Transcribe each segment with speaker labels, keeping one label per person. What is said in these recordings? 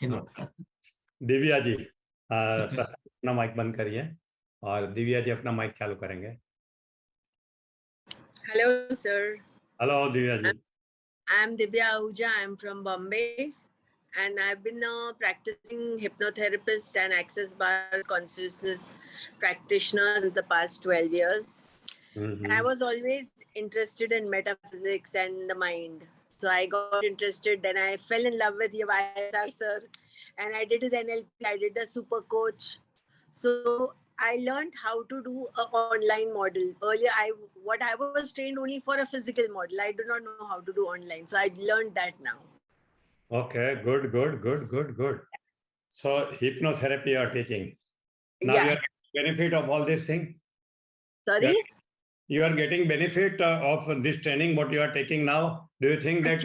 Speaker 1: दिव्या जी अपना माइक बंद करिए और दिव्या जी अपना माइक चालू करेंगे।
Speaker 2: Hello, sir.
Speaker 1: Hello Divya ji.
Speaker 2: I'm Divya Ahuja. I'm from Bombay, and I've been a practicing hypnotherapist and access bar consciousness practitioner since the past 12 years. I was always interested in metaphysics and the mind. So I got interested, then I fell in love with YSR sir, and I did his NLP, I did the super coach. So I learned how to do an online model. Earlier, I was trained only for a physical model. I do not know how to do online. So I learned that now.
Speaker 1: Okay, good. So hypnotherapy you are teaching. Now
Speaker 2: Yeah.
Speaker 1: you are getting benefit of all these things.
Speaker 2: Sorry?
Speaker 1: You are getting benefit of this training what you are taking now. Do you think that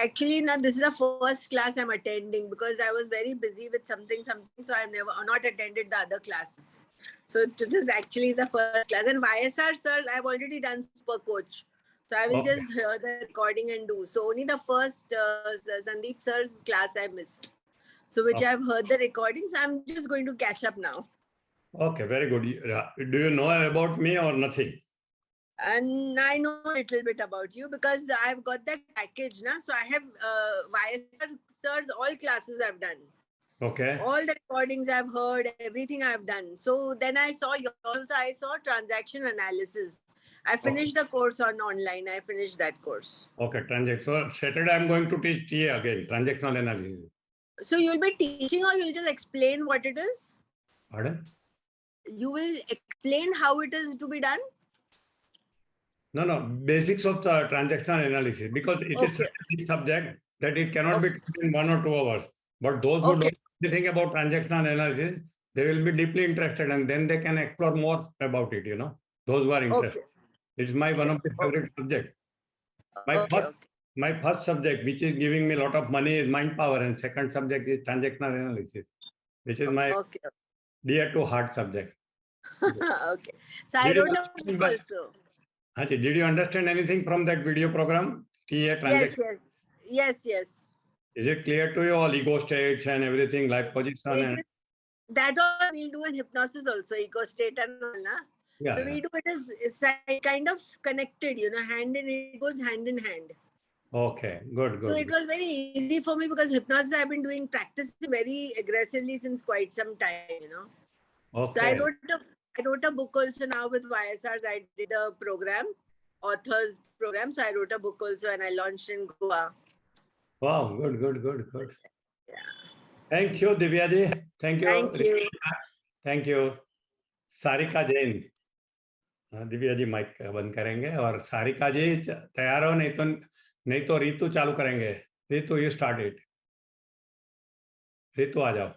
Speaker 2: Actually, now this is the first class I'm attending because I was very busy with something, so I've not attended the other classes. So this is actually the first class. And YSR sir, I've already done super coach. So I will just hear the recording and do. So only the first Sandeep sir's class I missed. So which I've heard the recordings. I'm just going to catch up now.
Speaker 1: Okay, very good. Do you know about me or nothing?
Speaker 2: And I know a little bit about you because I've got that package now. So I have YSR sir's all classes I've done.
Speaker 1: Okay.
Speaker 2: All the recordings I've heard, everything I've done. So then I saw yours. I saw transaction analysis. I finished the course online. I finished that course.
Speaker 1: Okay, transaction. So Saturday I'm going to teach TA again, transactional analysis.
Speaker 2: So you'll be teaching or you'll just explain what it is?
Speaker 1: Pardon?
Speaker 2: You will explain how it is to be done?
Speaker 1: No, basics of the transactional analysis, because it is such a big subject that it cannot be taught in 1 or 2 hours. But those who don't know anything about transactional analysis, they will be deeply interested and then they can explore more about it, those who are interested. It's one of my favorite subjects. My first subject, which is giving me a lot of money, is mind power, and second subject is transactional analysis, which is my dear to heart subject.
Speaker 2: Okay. So I wrote a book also.
Speaker 1: Did you understand anything from that video program?
Speaker 2: Yes.
Speaker 1: Is it clear to you all ego states and everything, life position?
Speaker 2: That all we do in hypnosis also, ego state and all, na? Yeah, so we do it as kind of connected, hand in, it goes hand in hand.
Speaker 1: Okay, good.
Speaker 2: So it was very easy for me because hypnosis I've been doing practicing very aggressively since quite some time, Okay. So I wrote a book also now with YSRs. I did a program, authors program. So I wrote a book also and I launched in Goa.
Speaker 1: Wow, good. Yeah. Thank you, Divya ji. Thank you. Thank you. Sarika Jain, Divya ji mike बंद करेंगे और सारिका जी तैयार हो, नहीं तो रीतु चालू करेंगे। रीतु, you start it. रीतु आ जाओ।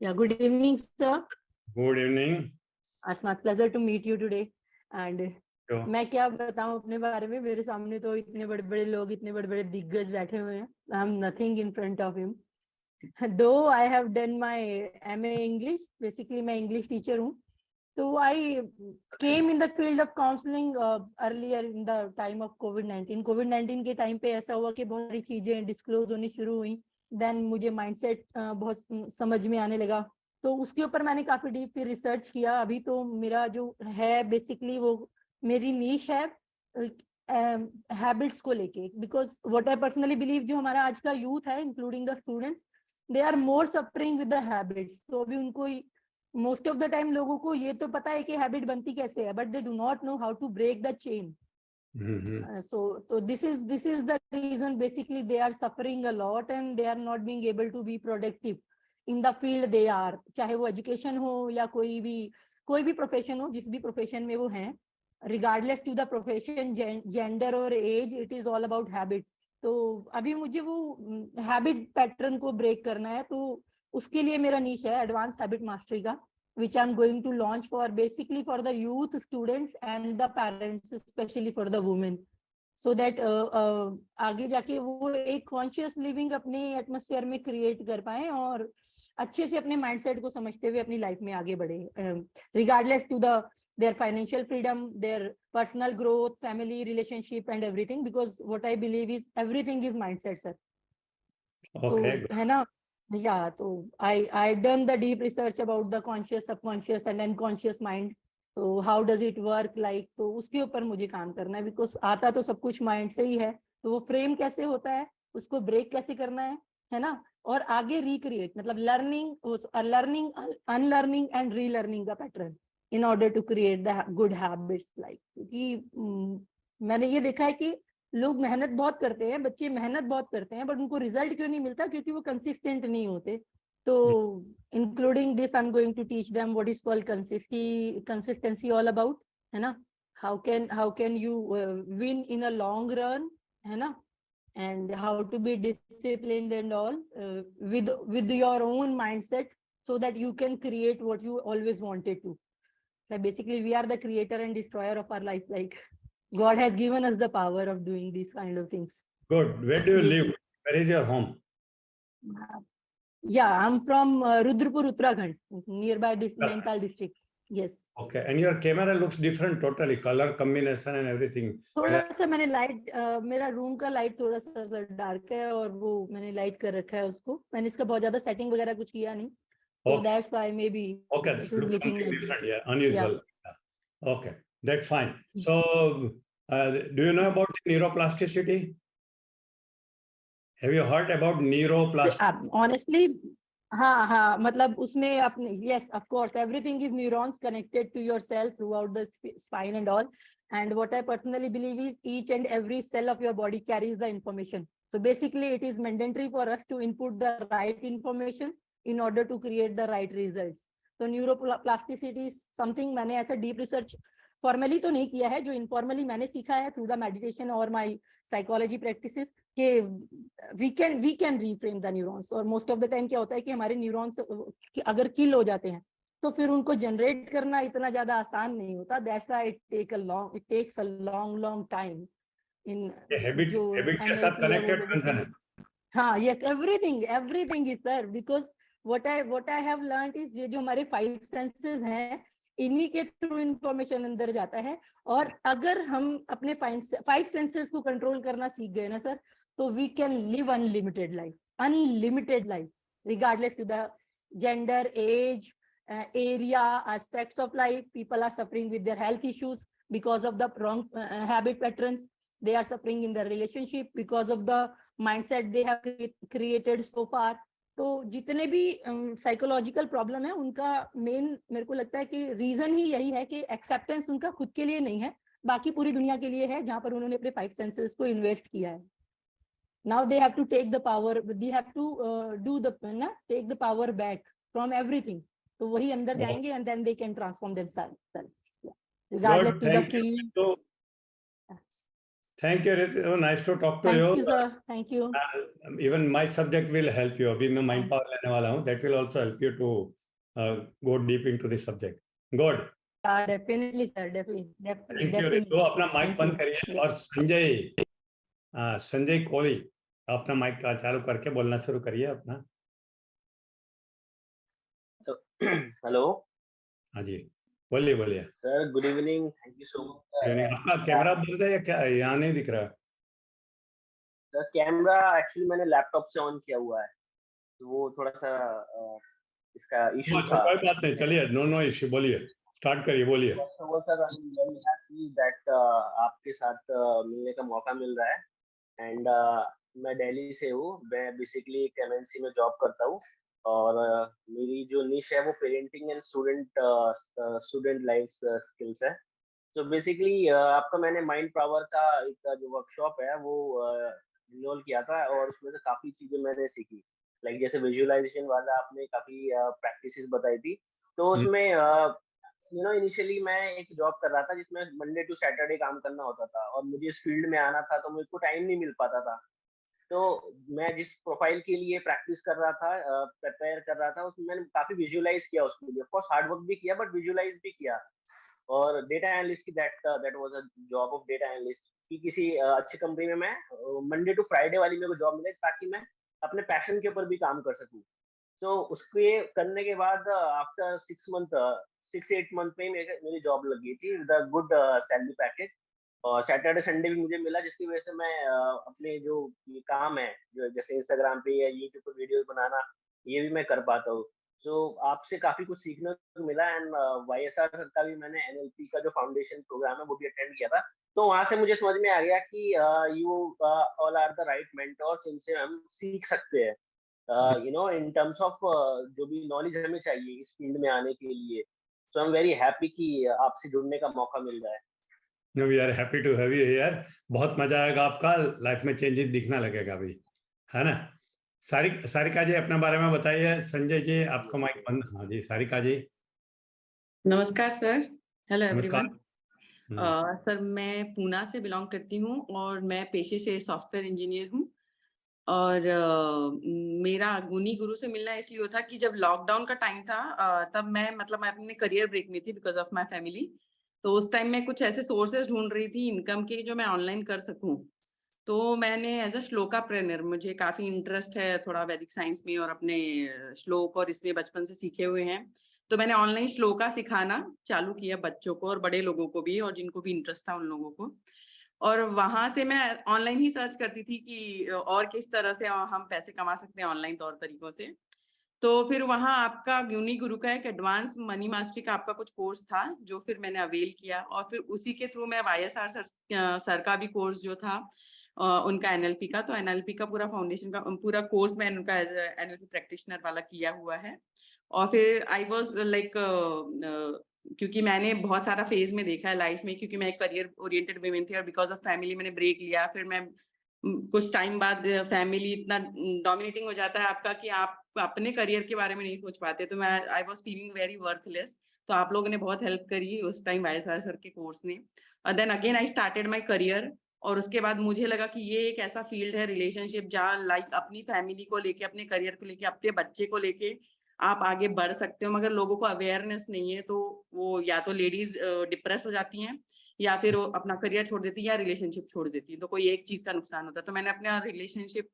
Speaker 3: Yeah, good evening, sir.
Speaker 1: Good evening.
Speaker 3: It's my pleasure to meet you today. And मैं क्या बताऊं अपने बारे में, मेरे सामने तो इतने बड़े-बड़े लोग, इतने बड़े-बड़े दिग्गज बैठे हुए हैं. I'm nothing in front of him. Though I have done my MA English, basically मैं English teacher हूँ. So I came in the field of counseling earlier in the time of COVID-19. COVID-19 के time पे ऐसा हुआ कि बहुत सारी चीजें डिस्क्लोज होनी शुरू हुई. देन मुझे माइंडसेट बहुत समझ में आने लगा, तो उसके ऊपर मैंने काफी डीप रिसर्च किया. अभी तो मेरा जो है बेसिकली वो मेरी नीश है हैबिट्स को लेके, because what I personally believe जो हमारा आज का यूथ है including the students, they are more suffering with the habits. तो अभी उनको मोस्ट ऑफ द टाइम लोगों को ये तो पता है कि हैबिट बनती कैसे है, but they do not know how to break the chain. So this is the reason basically they are suffering a lot and they are not being able to be productive in the field they are. चाहे वो education हो या कोई भी profession हो, जिस भी profession में वो हैं, regardless to the profession, gender or age, it is all about habit. तो अभी मुझे वो habit pattern को break करना है, तो उसके लिए मेरा niche है advanced habit mastery का, which I'm going to launch for basically for the youth, students and the parents, especially for the women, so that आगे जाके वो एक conscious living अपने atmosphere में create कर पाएं और अच्छे से अपने mindset को समझते हुए अपनी life में आगे बढ़े, regardless to the their financial freedom, their personal growth, family relationship, and everything. Because what I believe is everything is mindset, sir.
Speaker 1: Okay.
Speaker 3: तो है ना, yeah, तो I done the deep research about the conscious, subconscious and unconscious mind. तो how does it work like, तो उसके ऊपर मुझे काम करना है, because आता तो सब कुछ माइंड से ही है, तो वो फ्रेम कैसे होता है, उसको ब्रेक कैसे करना है ना, और आगे रिक्रिएट, मतलब लर्निंग अनलर्निंग एंड रीलर्निंग का pattern in order to create the good habits like. क्योंकि मैंने ये देखा है कि लोग मेहनत बहुत करते हैं, बच्चे मेहनत बहुत करते हैं, बट उनको रिजल्ट क्यों नहीं मिलता, क्योंकि वो कंसिस्टेंट नहीं होते। तो including this I am going to teach them what is called consistency all about, है ना, how can you win in a long run, है ना, and how to be disciplined and all with your own mindset, so that you can create what you always wanted to. Like basically we are the creator and destroyer of our life, like God has given us the power of doing these kind of things.
Speaker 1: Good. Where do you
Speaker 3: Yes.
Speaker 1: live? Where is your home?
Speaker 3: Yeah, I'm from Rudrapur, Uttarakhand, nearby Nainital district. Yes.
Speaker 1: Okay. And your camera looks different totally, color combination and everything.
Speaker 3: थोड़ा सा मैंने light, मेरा room का light थोड़ा सा dark है, और वो मैंने लाइट कर रखा है उसको, मैंने इसका बहुत ज्यादा सेटिंग वगैरह कुछ किया नहीं, so
Speaker 1: Okay.
Speaker 3: that's why maybe
Speaker 1: Okay.
Speaker 3: it
Speaker 1: This
Speaker 3: is
Speaker 1: looks
Speaker 3: looking
Speaker 1: something
Speaker 3: like
Speaker 1: different.
Speaker 3: this.
Speaker 1: Yeah. Unusual. Yeah. Okay. That's fine. So, do you know about neuroplasticity? Have you heard about neuroplasticity?
Speaker 3: Honestly, हाँ, मतलब उसमें अपने, yes, of course, everything is neurons connected to your cell throughout the spine and all. And what I personally believe is each and every cell of your body carries the information. So basically, it is mandatory for us to input the right information in order to create the right results. So neuroplasticity is something मैंने ऐसा deep research formally तो नहीं किया है, जो informally मैंने सीखा है through the meditation और my psychology practices, कि we can reframe the neurons. और most of the time क्या होता है कि हमारे neurons अगर kill हो जाते हैं, तो फिर उनको जनरेट करना इतना ज्यादा आसान नहीं होता. That's why it takes a long time in
Speaker 1: Habit
Speaker 3: जो
Speaker 1: के साथ
Speaker 3: NLP है वो
Speaker 1: connected
Speaker 3: लोगों
Speaker 1: concern
Speaker 3: को.
Speaker 1: है.
Speaker 3: हाँ, yes, everything is sir, because what I have learned is ये जो हमारे 5 senses हैं, इन्हीं के थ्रू इंफॉर्मेशन अंदर जाता है. और अगर हम अपने 5 senses को कंट्रोल करना सीख गए ना सर, तो we can live unlimited life regardless to the gender, age, area, aspects of life. People are suffering with their health issues because of the wrong habit patterns. They are suffering in their relationship because of the mindset they have created so far. तो जितने भी psychological problem है, उनका main मेरे को लगता है कि रीजन ही यही है कि एक्सेप्टेंस उनका खुद के लिए नहीं है, बाकी पूरी दुनिया के लिए है, जहां पर उन्होंने अपने 5 सेंसेस को इन्वेस्ट किया है. Now they have to take the power, they have to take the power back from everything. तो वही अंदर जाएंगे and then they can transform themselves. Regardless to the field.
Speaker 1: Thank you, Ritu. Oh, nice to talk to you.
Speaker 3: Thank you, sir. Thank you.
Speaker 1: Even my subject will help you. अभी मैं mind power लेने वाला हूँ. That will also help you to go deep into the subject. Good.
Speaker 3: Definitely, sir. Definitely.
Speaker 1: Thank you, Ritu. अपना mic बंद करिए और संजय कोली अपना mic चालू करके बोलना शुरू करिए अपना.
Speaker 4: हेलो.
Speaker 1: हाँ जी, बोलिए.
Speaker 4: Sir good evening. Thank you so much.
Speaker 1: आपका कैमरा बंद है या क्या? यहाँ नहीं दिख रहा.
Speaker 4: सर कैमरा एक्चुअली मैंने लैपटॉप से ऑन किया हुआ है, तो वो थोड़ा सा इसका इशू था.
Speaker 1: कोई बात नहीं, चलिए. No issue. बोलिए, स्टार्ट करिए, बोलिए.
Speaker 4: Sir I am very happy that आपके साथ मिलने का मौका मिल रहा है. एंड मैं दिल्ली से हूँ. मैं बेसिकली एक एमएनसी में जॉब करता हूँ, और मेरी जो निश है वो parenting and student life skills है. तो बेसिकली आपका मैंने माइंड पावर का एक जो वर्कशॉप है वो इनरोल किया था, और उसमें से काफ़ी चीज़ें मैंने सीखी. लाइक जैसे विजुअलाइजेशन वाला आपने काफ़ी प्रैक्टिसेस बताई थी. तो उसमें इनिशियली मैं एक जॉब कर रहा था जिसमें मंडे टू सैटरडे काम करना होता था, और मुझे इस फील्ड में आना था तो मुझको टाइम नहीं मिल पाता था. तो मैं जिस प्रोफाइल के लिए प्रैक्टिस कर रहा था, प्रिपेयर कर रहा था, उसमें मैंने काफ़ी विजुअलाइज किया उसके लिए. ऑफ कोर्स हार्ड वर्क भी किया, बट विजुअलाइज भी किया. और डेटा एनालिस्ट की that was a job of data analyst कि किसी अच्छी कंपनी में मैं मंडे टू फ्राइडे वाली मेरे को जॉब मिले, ताकि मैं अपने पैशन के ऊपर भी काम कर सकूं. तो उसके करने के बाद आफ्टर 6 8 मंथ में मेरी जॉब लग गई थी with a good salary package. और सैटरडे संडे भी मुझे मिला, जिसकी वजह से मैं अपने जो ये काम है, जो जैसे इंस्टाग्राम पे या यूट्यूब पे वीडियोस बनाना, ये भी मैं कर पाता हूँ। तो आपसे काफी कुछ सीखने को मिला। एंड वाईएसआर सर का भी मैंने एनएलपी का जो फाउंडेशन प्रोग्राम है वो भी अटेंड किया था। तो वहां से मुझे समझ में आ गया कि you all are the right mentors जिनसे हम सीख सकते हैं, इन टर्म्स ऑफ जो भी नॉलेज हमें चाहिए इस फील्ड में आने के लिए। सो आई एम वेरी हैप्पी कि आपसे जुड़ने का मौका मिल रहा है।
Speaker 1: No, we are happy to have you here. बहुत मजा आएगा, आपका लाइफ में चेंजेस दिखना लगेगा अभी, है ना। सारिका जी अपने बारे में बताइए। संजय जी आपका माइक बंद। हाँ जी, सारिका जी।
Speaker 5: नमस्कार सर। हेलो
Speaker 1: नमस्कार।
Speaker 5: एवरीवन। सर मैं पूना से बिलोंग करती हूँ और मैं पेशे से सॉफ्टवेयर इंजीनियर हूँ। और मेरा गुनी गुरु से मिलना इसलिए हुआ था कि जब लॉकडाउन का टाइम था, तब मैं अपने करियर ब्रेक में थी बिकॉज ऑफ माय फैमिली। तो उस टाइम मैं कुछ ऐसे सोर्सेज ढूंढ रही थी इनकम के जो मैं ऑनलाइन कर सकूं। तो मैंने एज अ श्लोकाप्रेन्योर, मुझे काफी इंटरेस्ट है थोड़ा वैदिक साइंस में और अपने श्लोक और इसमें बचपन से सीखे हुए हैं। तो मैंने ऑनलाइन श्लोका सिखाना चालू किया बच्चों को और बड़े लोगों को भी, और जिनको भी इंटरेस्ट था उन लोगों को। और वहां से मैं ऑनलाइन ही सर्च करती थी कि और किस तरह से हम पैसे कमा सकते हैं ऑनलाइन तौर तरीकों से। तो फिर वहां आपका गुनी गुरु का एक एडवांस मनी मास्टरी का आपका कुछ कोर्स था जो फिर मैंने अवेल किया, और फिर उसी के थ्रू मैं वाईएसआर सर का भी कोर्स जो था उनका एनएलपी का, तो एनएलपी का पूरा फाउंडेशन का पूरा कोर्स मैंने उनका एनएलपी प्रैक्टिशनर वाला किया हुआ है। और फिर आई वाज लाइक, क्योंकि मैंने बहुत सारा फेज में देखा है लाइफ में, क्योंकि मैं एक करियर ओरिएंटेड वुमेन थी और बिकॉज ऑफ फैमिली मैंने ब्रेक लिया। फिर मैं कुछ टाइम बाद फैमिली इतना डोमिनेटिंग हो जाता है आपका कि आप अपने करियर के बारे में नहीं सोच पाते। तो मैं I was feeling very worthless. तो आप लोगों ने बहुत हेल्प करी उस टाइम वाईएसआर सर के कोर्स ने। और then again I started my career. और उसके बाद मुझे लगा कि ये एक ऐसा फील्ड है रिलेशनशिप जहाँ लाइक अपनी फैमिली को लेके, अपने करियर को लेके, अपने बच्चे को लेके आप आगे बढ़ सकते हो। मगर लोगों को अवेयरनेस नहीं है, तो वो या तो लेडीज डिप्रेस हो जाती हैं या फिर वो अपना करियर छोड़ देती है या रिलेशनशिप छोड़ देती है। तो कोई एक चीज का नुकसान होता है। तो मैंने अपना रिलेशनशिप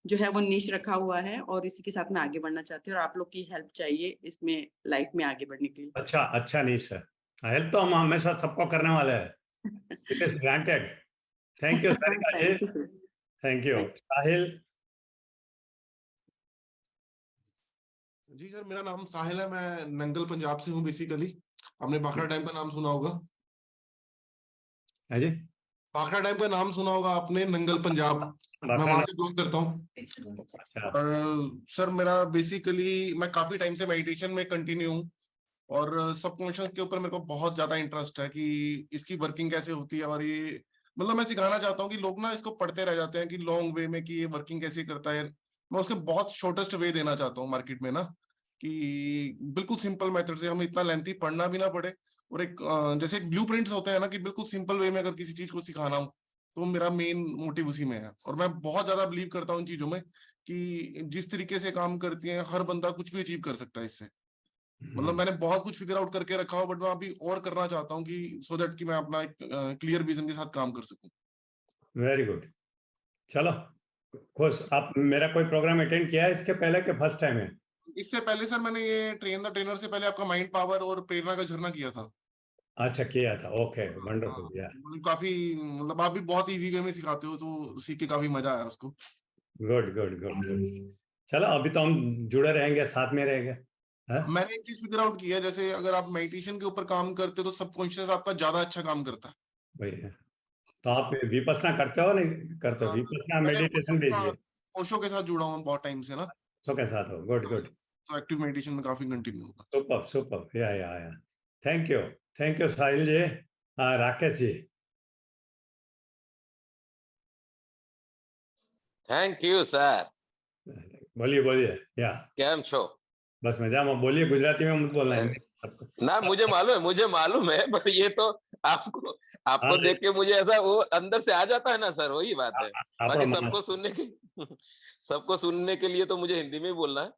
Speaker 5: जो है वो निश रखा हुआ है और इसी के साथ मैं आगे बढ़ना चाहती हूँ और आप लोग की हेल्प चाहिए इसमें लाइफ में आगे बढ़ने के लिए।
Speaker 1: अच्छा, अच्छा नहीं सर, हेल्प तो हम हमेशा सबको करने वाले हैं। It is granted. Thank you Sarika ji, thank you. Sahil.
Speaker 6: जी सर, मेरा नाम साहिल है, मैं नंगल पंजाब से हूँ बेसिकली। आपने भाखड़ा डैम का नाम सुना होगा।
Speaker 1: है जी,
Speaker 6: भाखड़ा डैम का नाम सुना होगा आपने, नंगल पंजाब। मैं वहां से बिलोंग करता हूँ।
Speaker 1: अच्छा।
Speaker 6: और सर मेरा बेसिकली, मैं काफी टाइम से मेडिटेशन में कंटिन्यू हूँ और सबकॉन्शियस के ऊपर मेरे को बहुत ज्यादा इंटरेस्ट है कि इसकी वर्किंग कैसे होती है। और ये मतलब मैं सिखाना चाहता हूँ कि लोग ना इसको पढ़ते रह जाते हैं कि लॉन्ग वे में कि ये वर्किंग कैसे करता है। मैं उसके बहुत शॉर्टेस्ट वे देना चाहता हूँ मार्केट में ना, कि बिल्कुल सिंपल मेथड से, हमें इतना लेंथी पढ़ना भी ना पड़े। और एक जैसे ब्लूप्रिंट्स होते हैं ना, कि बिल्कुल सिंपल वे में अगर किसी चीज को सिखाना हो, तो मेरा मेन मोटिव उसी में है। और मैं बहुत ज्यादा बिलीव करता हूँ इन चीजों में कि जिस तरीके से काम करती हैं, हर बंदा कुछ भी अचीव कर सकता है इससे। मतलब मैंने बहुत कुछ फिगर आउट करके रखा हो, बट मैं अभी और करना चाहता हूँ कि सो दैट कि मैं अपना एक क्लियर विजन के साथ काम कर सकूं।
Speaker 1: Very good. चलो खुश। आप मेरा कोई प्रोग्राम अटेंड किया है इसके पहले के फर्स्ट टाइम है?
Speaker 6: इससे पहले सर मैंने ये ट्रेन द ट्रेनर से पहले आपका माइंड पावर और प्रेरणा का झरना किया था।
Speaker 1: अच्छा, किया था। ओके,
Speaker 6: हाँ,
Speaker 1: वंडरफुल। या
Speaker 6: मतलब काफी, मतलब आप भी बहुत इजी वे में सिखाते हो, तो सीख के काफी मजा आया उसको।
Speaker 1: Good good good good. चलो अभी तो हम जुड़े रहेंगे, साथ में रहेंगे। हाँ?
Speaker 6: मैंने एक चीज फिगर आउट किया है, जैसे अगर आप मेडिटेशन के ऊपर काम करते हो तो सबकॉन्शियस आपका ज्यादा अच्छा काम करता है।
Speaker 1: वही है। तो आप विपස්සना करते हो नहीं करते हो? विपස්සना
Speaker 6: मैंने
Speaker 1: मेडिटेशन भेजिए।
Speaker 6: ओशो के साथ जुड़ा हूँ बहुत टाइम से ना,
Speaker 1: सो के साथ हो। Good good.
Speaker 6: तो एक्टिव मेडिटेशन में काफी कंटिन्यू होगा।
Speaker 1: Super super. या thank you Sahil ji. Rakesh ji.
Speaker 7: Thank you sir.
Speaker 1: बोलिए बोलिए। या
Speaker 7: કેમ છો?
Speaker 1: बस मजाમાં बोलिए, गुजराती में मत बोलना, हिंदी में।
Speaker 7: ना मुझे मालूम है, पर ये तो आपको
Speaker 1: हाँ,
Speaker 7: आपको देख के मुझे ऐसा वो अंदर से आ जाता है ना सर, वही बात है।
Speaker 1: આપણો
Speaker 7: बाकी
Speaker 1: માણસ।
Speaker 7: सबको सुनने के लिए तो मुझे हिंदी में ही बोलना है।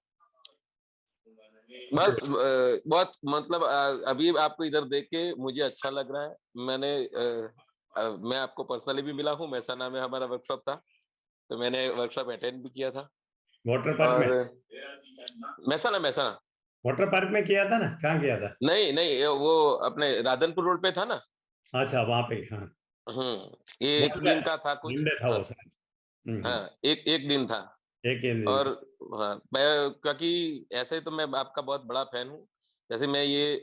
Speaker 7: बस बहुत मतलब अभी आपको इधर देख के मुझे अच्छा लग रहा है। मैं आपको पर्सनली भी मिला हूँ, मैसाना में हमारा वर्कशॉप था, तो मैंने वर्कशॉप अटेंड भी किया था।
Speaker 1: वाटर पार्क में?
Speaker 7: और महसाना
Speaker 1: वाटर पार्क में किया था ना? कहाँ किया था?
Speaker 7: नहीं वो अपने राधनपुर रोड पे था ना।
Speaker 1: अच्छा, वहां पे। हाँ,
Speaker 7: ये
Speaker 1: वो
Speaker 7: 1 दिन का था कुछ।
Speaker 1: वनडे था
Speaker 7: हाँ,
Speaker 1: वो शायद।
Speaker 7: हाँ, एक दिन था।
Speaker 1: एक ही दिन
Speaker 7: और
Speaker 1: था।
Speaker 7: हाँ, मैं क्योंकि ऐसे तो मैं आपका बहुत बड़ा फैन हूँ। जैसे मैं ये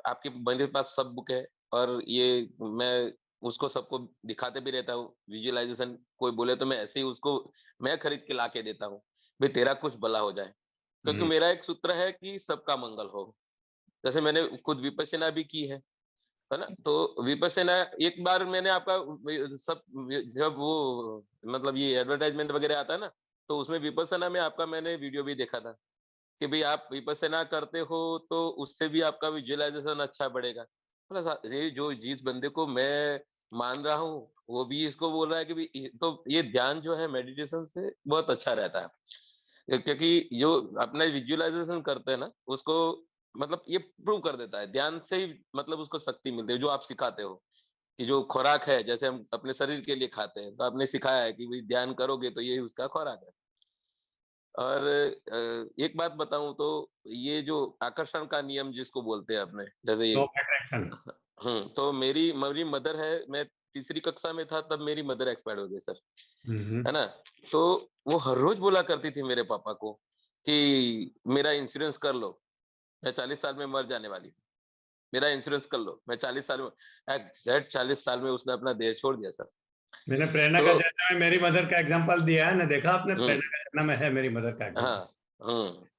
Speaker 7: आपकी मेरे पास सब बुक है, और ये मैं उसको सबको दिखाते भी रहता हूँ। विजुअलाइजेशन कोई बोले तो मैं ऐसे ही उसको मैं खरीद के ला के देता हूँ, भाई तेरा कुछ भला हो जाए। क्योंकि
Speaker 1: हम्म,
Speaker 7: मेरा एक सूत्र है कि सबका मंगल हो। जैसे मैंने खुद विपश्यना भी की है ना? तो विपश्यना एक बार मैंने आपका सब जब वो मतलब ये एडवर्टाइजमेंट वगैरह आता है ना, तो उसमें विपश्यना में आपका मैंने वीडियो भी देखा था कि भाई आप विपश्यना करते हो तो उससे भी आपका विजुअलाइजेशन अच्छा बढ़ेगा। प्लस ये जो जिस बंदे को मैं मान रहा हूँ, वो भी इसको बोल रहा है कि भाई तो ये ध्यान जो है मेडिटेशन से बहुत अच्छा रहता है। क्योंकि जो अपना विजुअलाइजेशन करते हैं ना, उसको मतलब ये प्रूव कर देता है। ध्यान से ही मतलब उसको शक्ति मिलती है, जो आप सिखाते हो कि जो खुराक है, जैसे हम अपने शरीर के लिए खाते हैं, तो आपने सिखाया है कि भाई ध्यान करोगे तो ये उसका खुराक है। और एक बात बताऊं तो ये जो आकर्षण का नियम जिसको बोलते हैं अपने, जैसे
Speaker 1: नो
Speaker 7: ये
Speaker 1: अट्रैक्शन।
Speaker 7: तो मेरी मदर है, मैं तीसरी कक्षा में था तब मेरी मदर एक्सपायर हो गई सर, है ना? तो वो हर रोज बोला करती थी मेरे पापा को कि मेरा इंश्योरेंस कर लो, मैं 40 साल में मर जाने वाली हूँ, मेरा इंश्योरेंस कर लो, मैं 40 साल में। एग्जैक्ट 40 साल में उसने अपना देह छोड़ दिया सर।
Speaker 1: मैंने प्रेरणा
Speaker 7: तो
Speaker 1: का जन्म में मेरी मदर का एग्जांपल दिया है ना, देखा आपने?
Speaker 7: हम्म,
Speaker 1: प्रेरणा का जन्म में है मेरी मदर का
Speaker 7: हाँ,
Speaker 1: एग्जांपल।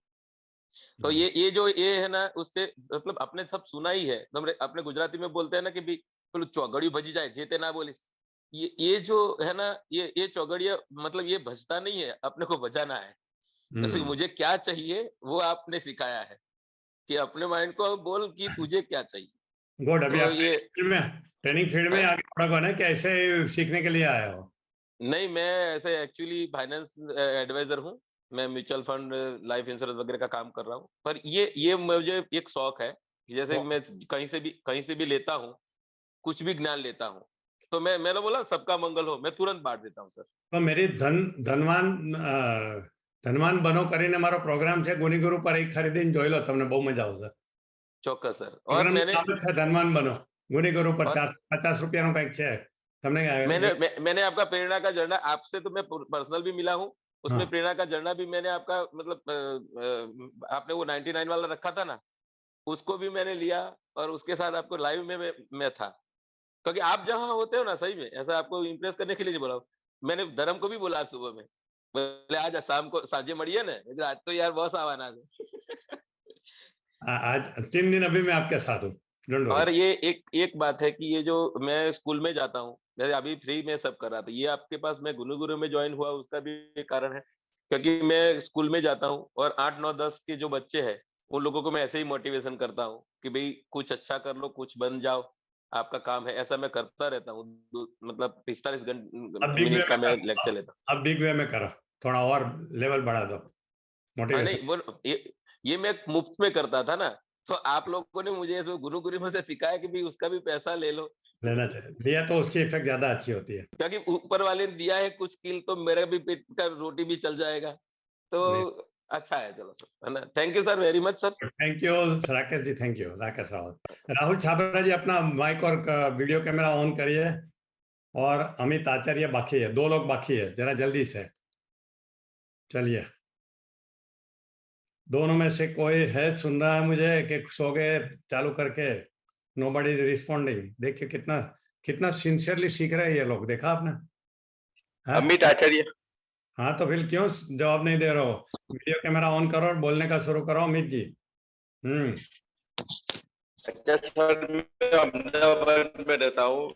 Speaker 7: तो ये जो ये है ना, उससे मतलब आपने सब सुना ही है। अपने गुजराती में बोलते हैं ना कि भाई पेલું ચોગડિયું ભજી જાય જે તે ના બોલીશ। ये जो है ना, ये चौगड़िया मतलब ये भजता नहीं है, अपने को बजाना है। जैसे कि मुझे क्या चाहिए वो आपने सिखाया है कि अपने माइंड को बोल कि तुझे क्या चाहिए।
Speaker 1: गुड। अभी
Speaker 7: तो
Speaker 1: आप
Speaker 7: ये
Speaker 1: ट्रेनिंग फील्ड में
Speaker 7: हैं?
Speaker 1: आगे बढ़ा कौन है कि ऐसे सीखने के लिए आया हो?
Speaker 7: नहीं, मैं ऐसे एक्चुअली फाइनेंस एडवाइजर हूँ। मैं म्यूचुअल फंड, लाइफ इंश्योरेंस वगैरह का काम कर रहा हूँ। पर ये मुझे एक शौक है कि जैसे मैं कहीं से भी लेता हूँ, कुछ भी ज्ञान लेता हूँ, तो मैंने बोला सबका मंगल हो, मैं तुरंत बांट देता हूँ सर।
Speaker 1: तो मेरी ધનવાન ધનવાન બનો કરીને મારો પ્રોગ્રામ છે ગુની ગુરુ પર એક ખરીદીને જોઈ લો, તમને બહુ મજા આવશે.
Speaker 7: चौक्कस सर। और
Speaker 1: પ્રોગ્રામ નામ જ છે ધનવાન બનો, ગુની ગુરુ પર
Speaker 7: और
Speaker 1: 450 રૂપિયાનું કંઈક છે તમને.
Speaker 7: मैंने आपका प्रेरणा का झरना, आपसे तो मैं पर्सनल भी मिला हूँ।
Speaker 1: हाँ,
Speaker 7: उसमें प्रेरणा का झरना भी मैंने आपका मतलब आपने वो 99 वाला रखा था ना, उसको भी मैंने लिया, और उसके साथ आपको लाइव में मैं था। क्योंकि आप जहाँ होते हो ना, सही में ऐसा आपको इम्प्रेस करने के लिए नहीं बोला हूँ। मैंने धर्म को भी बोला आज सुबह में, बोले आज शाम को साझे मड़िए ना, मैं कहा, आज तो यार बहुत आवाना है।
Speaker 1: आज 3 दिन अभी मैं आपके साथ हूँ, डोंट वरी.
Speaker 7: और ये एक बात है कि ये जो मैं स्कूल में जाता हूँ, जैसे अभी फ्री में सब कर रहा था, ये आपके पास मैं गुरु गुरु में ज्वाइन हुआ उसका भी एक कारण है। क्योंकि मैं स्कूल में जाता हूँ और 8 9 10 के जो बच्चे हैं, उन लोगों को मैं ऐसे ही मोटिवेशन करता हूँ कि भाई कुछ अच्छा कर लो, कुछ बन जाओ, आपका काम है। ऐसा मैं करता रहता हूँ। मतलब 45
Speaker 1: अब बिग वे
Speaker 7: मिनट का
Speaker 1: में
Speaker 7: मैं
Speaker 1: करो,
Speaker 7: लेक्चर लेता हूँ।
Speaker 1: अब बिग वे में करो, थोड़ा और लेवल बढ़ा दो,
Speaker 7: हाँ,
Speaker 1: मोटिवेशन
Speaker 7: नहीं वो ये मैं मुफ्त में करता था ना, तो आप लोगों ने मुझे इसमें गुरु गुरु में से सिखाया कि भाई उसका भी पैसा ले लो।
Speaker 1: लेना चाहिए, दिया तो उसकी इफेक्ट ज्यादा अच्छी होती है.
Speaker 7: क्योंकि ऊपर वाले ने दिया है कुछ स्किल, तो मेरा भी पेट का रोटी भी चल जाएगा। तो
Speaker 1: नहीं,
Speaker 7: अच्छा है, चलो सर, है ना? Thank you sir, very much sir.
Speaker 1: Thank you Rakesh ji, thank you Rakesh Rawat. Rahul Chhabra ji, अपना माइक और वीडियो कैमरा ऑन करिए. और अमित आचार्य बाकी है, 2 लोग बाकी है, जरा जल्दी से चलिए. दोनों में से कोई है सुन रहा है मुझे कि सो गए चालू करके? Nobody is responding. देखिए कितना कितना सिंसियरली सीख रहे हैं ये लोग, देखा आपने? हाँ,
Speaker 8: अमित आचार्य।
Speaker 1: हाँ, तो फिर क्यों जवाब नहीं दे रहे हो? वीडियो कैमरा ऑन करो और बोलने का शुरू करो अमित जी.
Speaker 8: अच्छा सर, मैं अहमदाबाद में रहता हूँ।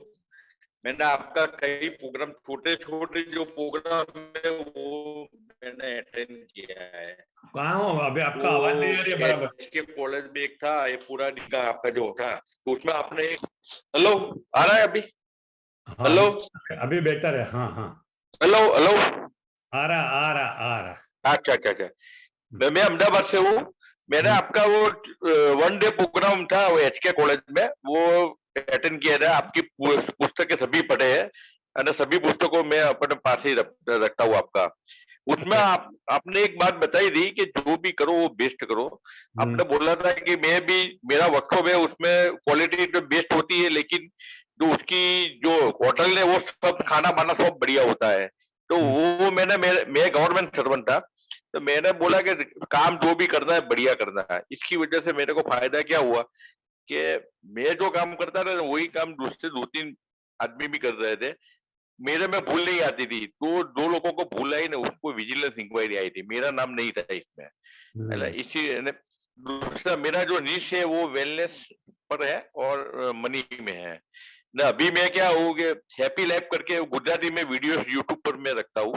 Speaker 8: मैंने आपका कई प्रोग्राम, छोटे छोटे जो प्रोग्राम है वो मैंने अटेंड किया है।
Speaker 1: कहाँ हो अभी? आपका आवाज नहीं आ रही है बराबर.
Speaker 8: के कॉलेज में एक था, ये पूरा दिन का आपका जो था, तो उसमें आपने एक, हेलो आ रहा है अभी?
Speaker 1: हाँ,
Speaker 8: हेलो
Speaker 1: अभी बेहतर है. हाँ, हाँ,
Speaker 8: हेलो हेलो,
Speaker 1: आ रहा आ रहा आ रहा.
Speaker 8: अच्छा अच्छा अच्छा। मैं अहमदाबाद से हूँ। मैंने आपका वो 1 डे प्रोग्राम था वो HK कॉलेज में, वो अटेंड किया था। आपकी पुस्तकें सभी पढ़े हैं, और सभी पुस्तकों में अपने पास ही रखता हूँ आपका। उसमें आपने एक बात बताई थी कि जो भी करो वो बेस्ट करो। आपने बोला था कि मैं भी, मेरा वर्कशॉप है उसमें क्वालिटी तो बेस्ट होती है, लेकिन जो उसकी जो होटल है वो सब खाना वाना सब बढ़िया होता है। तो वो मैं गवर्नमेंट सर्वेंट था, तो मैंने बोला कि काम जो भी करना है बढ़िया करना है। इसकी वजह से मेरे को फायदा क्या हुआ कि मैं जो काम करता था वही काम दूसरे 2-3 आदमी भी कर रहे थे। मेरे में भूल नहीं आती थी, तो 2 लोगों को भूल आई ना, उसको विजिलेंस इंक्वायरी आई थी, मेरा नाम नहीं था इसमें, है ना। इसी ने दूसरा मेरा जो निश है वो वेलनेस पर है और मनी में है ना। अभी मैं क्या हूँ कि हैप्पी लाइफ करके गुजराती में वीडियो यूट्यूब पर मैं रखता हूँ।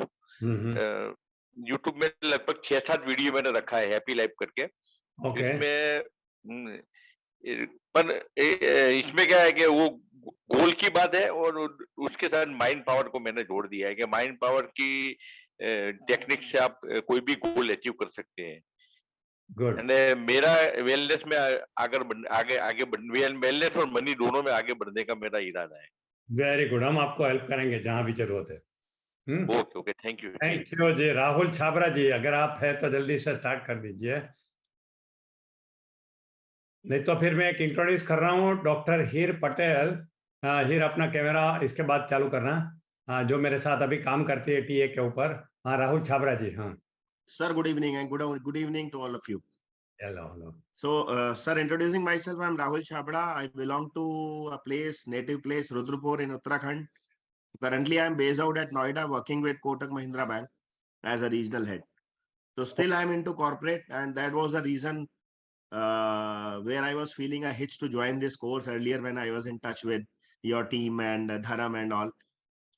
Speaker 8: यूट्यूब में लगभग 6-7 वीडियो मैंने रखा है हैप्पी लाइफ करके।
Speaker 1: ओके।
Speaker 8: इसमें पर इसमें क्या है कि वो गोल की बात है और उसके साथ माइंड पावर को मैंने जोड़ दिया है कि माइंड पावर की टेक्निक से आप कोई भी गोल अचीव कर सकते हैं।
Speaker 1: गुड।
Speaker 8: मेरा वेलनेस में आगे वेलनेस और मनी दोनों में आगे बढ़ने का मेरा इरादा है।
Speaker 1: वेरी गुड, हम आपको हेल्प करेंगे जहां भी जरूरत है।
Speaker 8: Okay okay, thank you.
Speaker 1: Thank you जी। राहुल छाबरा जी, अगर आप है तो जल्दी से स्टार्ट कर दीजिए, नहीं तो फिर मैं एक इंट्रोड्यूस कर रहा हूँ, डॉक्टर हीर पटेल। हीर अपना कैमरा इसके बाद चालू करना। जो मेरे साथ अभी काम करती है टीए के ऊपर। राहुल छाबरा जी। हाँ
Speaker 9: Sir, good evening and good evening to all of you.
Speaker 1: Hello hello.
Speaker 9: So, sir, introducing myself, I'm Rahul Chabra. I belong to a native place, Rudrapur in Uttarakhand. Currently, I'm based out at Noida, working with Kotak Mahindra Bank as a regional head. So, still I'm into corporate, and that was the reason where I was feeling a hitch to join this course earlier when I was in touch with your team and Dharam and all.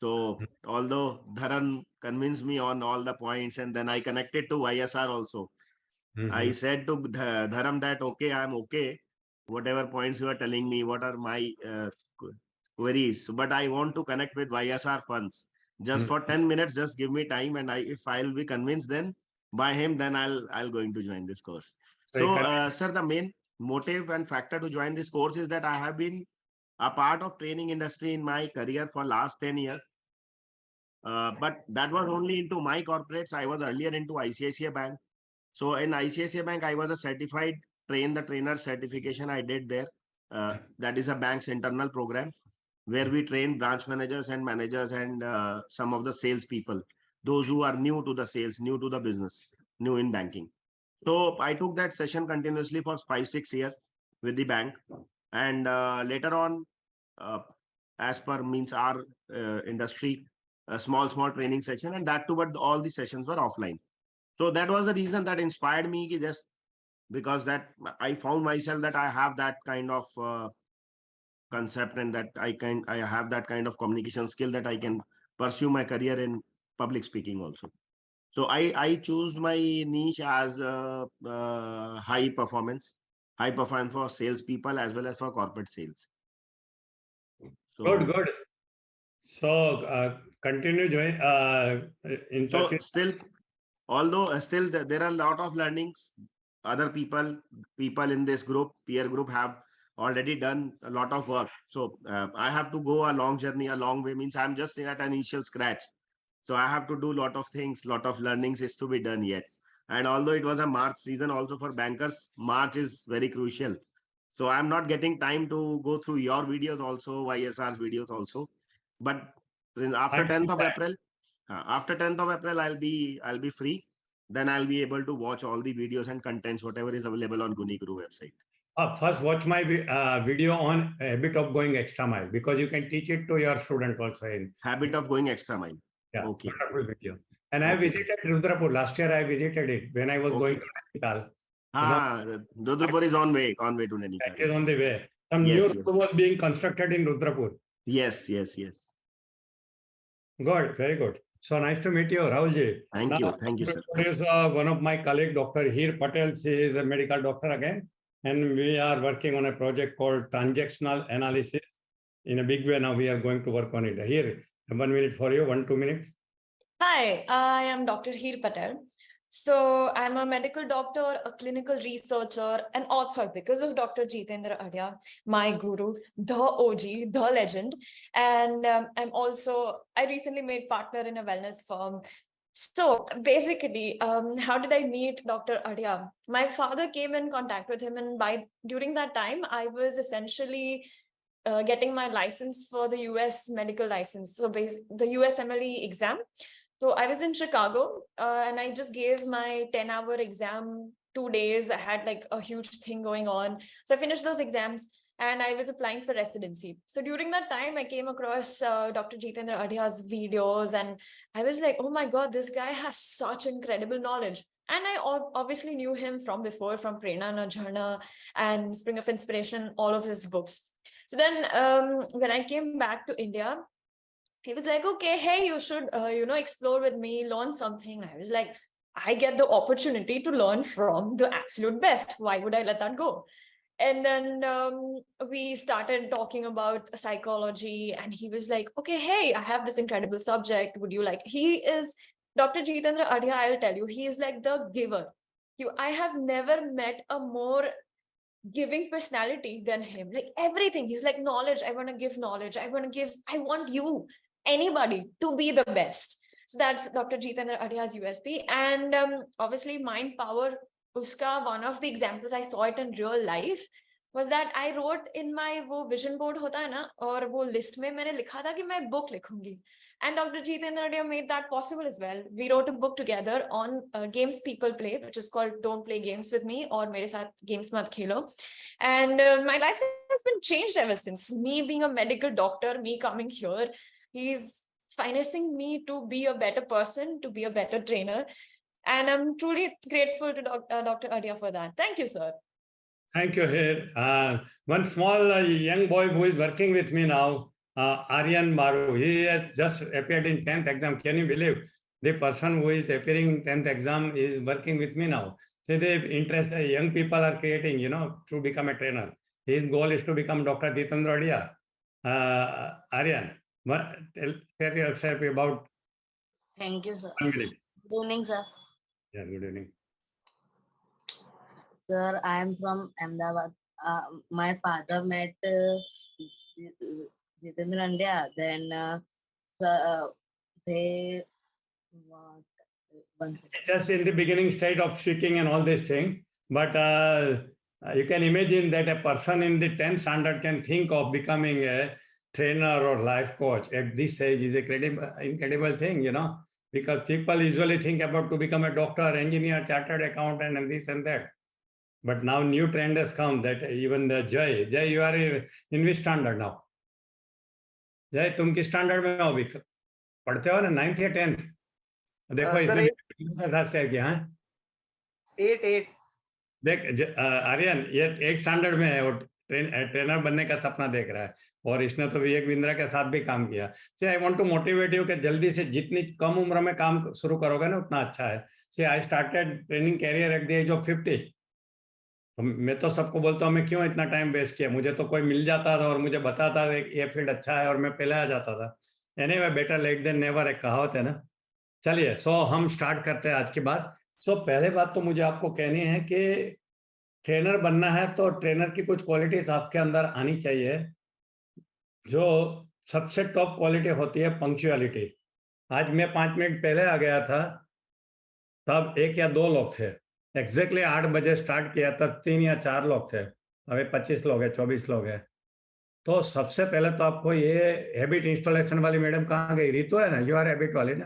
Speaker 9: So, although Dharam convinced me on all the points, and then I connected to YSR also. I said to Dharam that, okay, I'm okay. Whatever points you are telling me, what are my queries, but I want to connect with YSR funds. Just for 10 minutes, just give me time, and if I'll be convinced, then by him, then I'll going to join this course. So, sir, the main motive and factor to join this course is that I have been a part of training industry in my career for last 10 years. But that was only into my corporates. I was earlier into ICICI Bank. So in ICICI Bank, I was a certified train the trainer certification I did there. That is a bank's internal program where we train branch managers and managers and some of the sales people, those who are new to the sales, new to the business, new in banking. So I took that session continuously for 5-6 years with the bank. And later on, as per means our industry, a small training session, and that too, but all the sessions were offline. So that was the reason that inspired me, just because that I found myself that I have that kind of concept, and that I have that kind of communication skill that I can pursue my career in public speaking also. So I choose my niche as high performance for salespeople as well as for corporate sales. So,
Speaker 1: good. So continue join.
Speaker 9: So still, although still there are a lot of learnings, other people in this group, peer group, have already done a lot of work. So I have to go a long journey, a long way, means I'm just at an initial scratch. So I have to do a lot of things, lot of learnings is to be done yet. And although it was a March season also for bankers, March is very crucial. So I'm not getting time to go through your videos also, YSR's videos also. But after 10th of April, I'll be free. Then I'll be able to watch all the videos and contents, whatever is available on Guniguru website.
Speaker 1: First, watch my video on habit of going extra mile, because you can teach it to your student also. In
Speaker 9: habit of going extra mile.
Speaker 1: Yeah,
Speaker 9: okay.
Speaker 1: Wonderful video. And I visited Rudrapur last year. I visited it when I was going to Nainital.
Speaker 9: Rudrapur is on way to Nainital.
Speaker 1: It is on the way. Some new road was being constructed in Rudrapur.
Speaker 9: Yes.
Speaker 1: Good, very good. So nice to meet you, Rahulji.
Speaker 9: Thank you, sir.
Speaker 1: Introduce one of my colleague, Dr. Heer Patel. She is a medical doctor again, and we are working on a project called transactional analysis. In a big way now, we are going to work on it. Here, 1 minute for you, 1-2 minutes.
Speaker 10: Hi, I am Dr. Heer Patel. So I'm a medical doctor, a clinical researcher, an author because of Dr. Jitendra Adya, my guru, the OG, the legend. And I recently made partner in a wellness firm. So basically, how did I meet Dr. Adia? My father came in contact with him, and during that time, I was essentially getting my license for the US medical license, so the USMLE exam. So I was in Chicago, and I just gave my 10-hour exam 2 days. I had like a huge thing going on, so I finished those exams. And I was applying for residency. So during that time, I came across Dr. Jitendra Adia's videos, and I was like, oh my God, this guy has such incredible knowledge. And I obviously knew him from before, from Prerna Na Jharna and Spring of Inspiration, all of his books. So then when I came back to India, he was like, okay, hey, you should, explore with me, learn something. I was like, I get the opportunity to learn from the absolute best. Why would I let that go? And then we started talking about psychology, and he was like, okay, hey, I have this incredible subject. Would you like, Dr. Jitendra Adia, I'll tell you, he is like the giver. I have never met a more giving personality than him. Like everything, he's like, knowledge, I want to give knowledge. I want you, anybody, to be the best. So that's Dr. Jitendra Adia's USP. And obviously mind power, uska, one of the examples I saw it in real life was that I wrote in my वो vision board होता है ना, और वो list में मैंने लिखा था कि मैं book लिखूंगी. And Dr. Jitendra Adia made that possible as well. We wrote a book together on games people play, which is called Don't Play Games With Me, or Mere Saath Games Mat Khelo. And my life has been changed ever since. Me being a medical doctor, me coming here, he's financing me to be a better person, to be a better trainer. And I'm truly grateful to Dr. Adia for that. Thank you, sir.
Speaker 1: Thank you, Heer. One small young boy who is working with me now, Aryan Maru, he has just appeared in 10th exam. Can you believe the person who is appearing in 10th exam is working with me now? So the interest young people are creating, to become a trainer. His goal is to become Dr. Jitendra Adia. Aryan, tell yourself about.
Speaker 11: Thank you, sir.
Speaker 1: 1 minute.
Speaker 11: Good evening, sir.
Speaker 1: Yeah, good evening.
Speaker 11: Sir, I am from Ahmedabad. My father met Jitendra Adia. Then they
Speaker 1: just in the beginning state of speaking and all this thing, but you can imagine that a person in the 10th standard can think of becoming a trainer or life coach at this age is a incredible thing, because people usually think about to become a doctor, engineer, chartered accountant, and this and that. But now new trend has come that even the Jay, you are in which standard now? Jay, तुम किस standard में हो अभी? पढ़ते हो ना 9th या 10th? देखो इसमें साथ शेयर किया हाँ?
Speaker 11: 8.
Speaker 1: देख आर्यन ये 8th स्टैंडर्ड में है और ट्रेनर बनने का सपना देख रहा है और इसने तो विवेक बिंद्रा के साथ भी काम किया. See, I want to motivate you कि जल्दी से जितनी कम उम्र में काम शुरू करोगे ना उतना अच्छा है. See, I started training career at the age of 50. मैं तो सबको बोलता हूँ मैं क्यों इतना टाइम वेस्ट किया, मुझे तो कोई मिल जाता था और मुझे बताता था ये फील्ड अच्छा है और मैं पहले आ जाता था. Anyway better late than never एक कहावत है ना. चलिए हम स्टार्ट करते हैं आज की बात. पहले बात तो मुझे आपको कहनी है कि ट्रेनर बनना है तो ट्रेनर की कुछ क्वालिटीज आपके अंदर आनी चाहिए. जो सबसे टॉप क्वालिटी होती है पंक्चुअलिटी. आज मैं 5 मिनट पहले आ गया था तब 1 या 2 लोग थे. एग्जैक्टली 8 बजे स्टार्ट किया तब 3 या 4 लोग थे. अभी 25 लोग हैं, 24 लोग हैं. तो सबसे पहले तो आपको ये हैबिट इंस्टॉलेशन वाली मैडम कहाँ गई? रितु है ना, यू आर हैबिट वाली ना.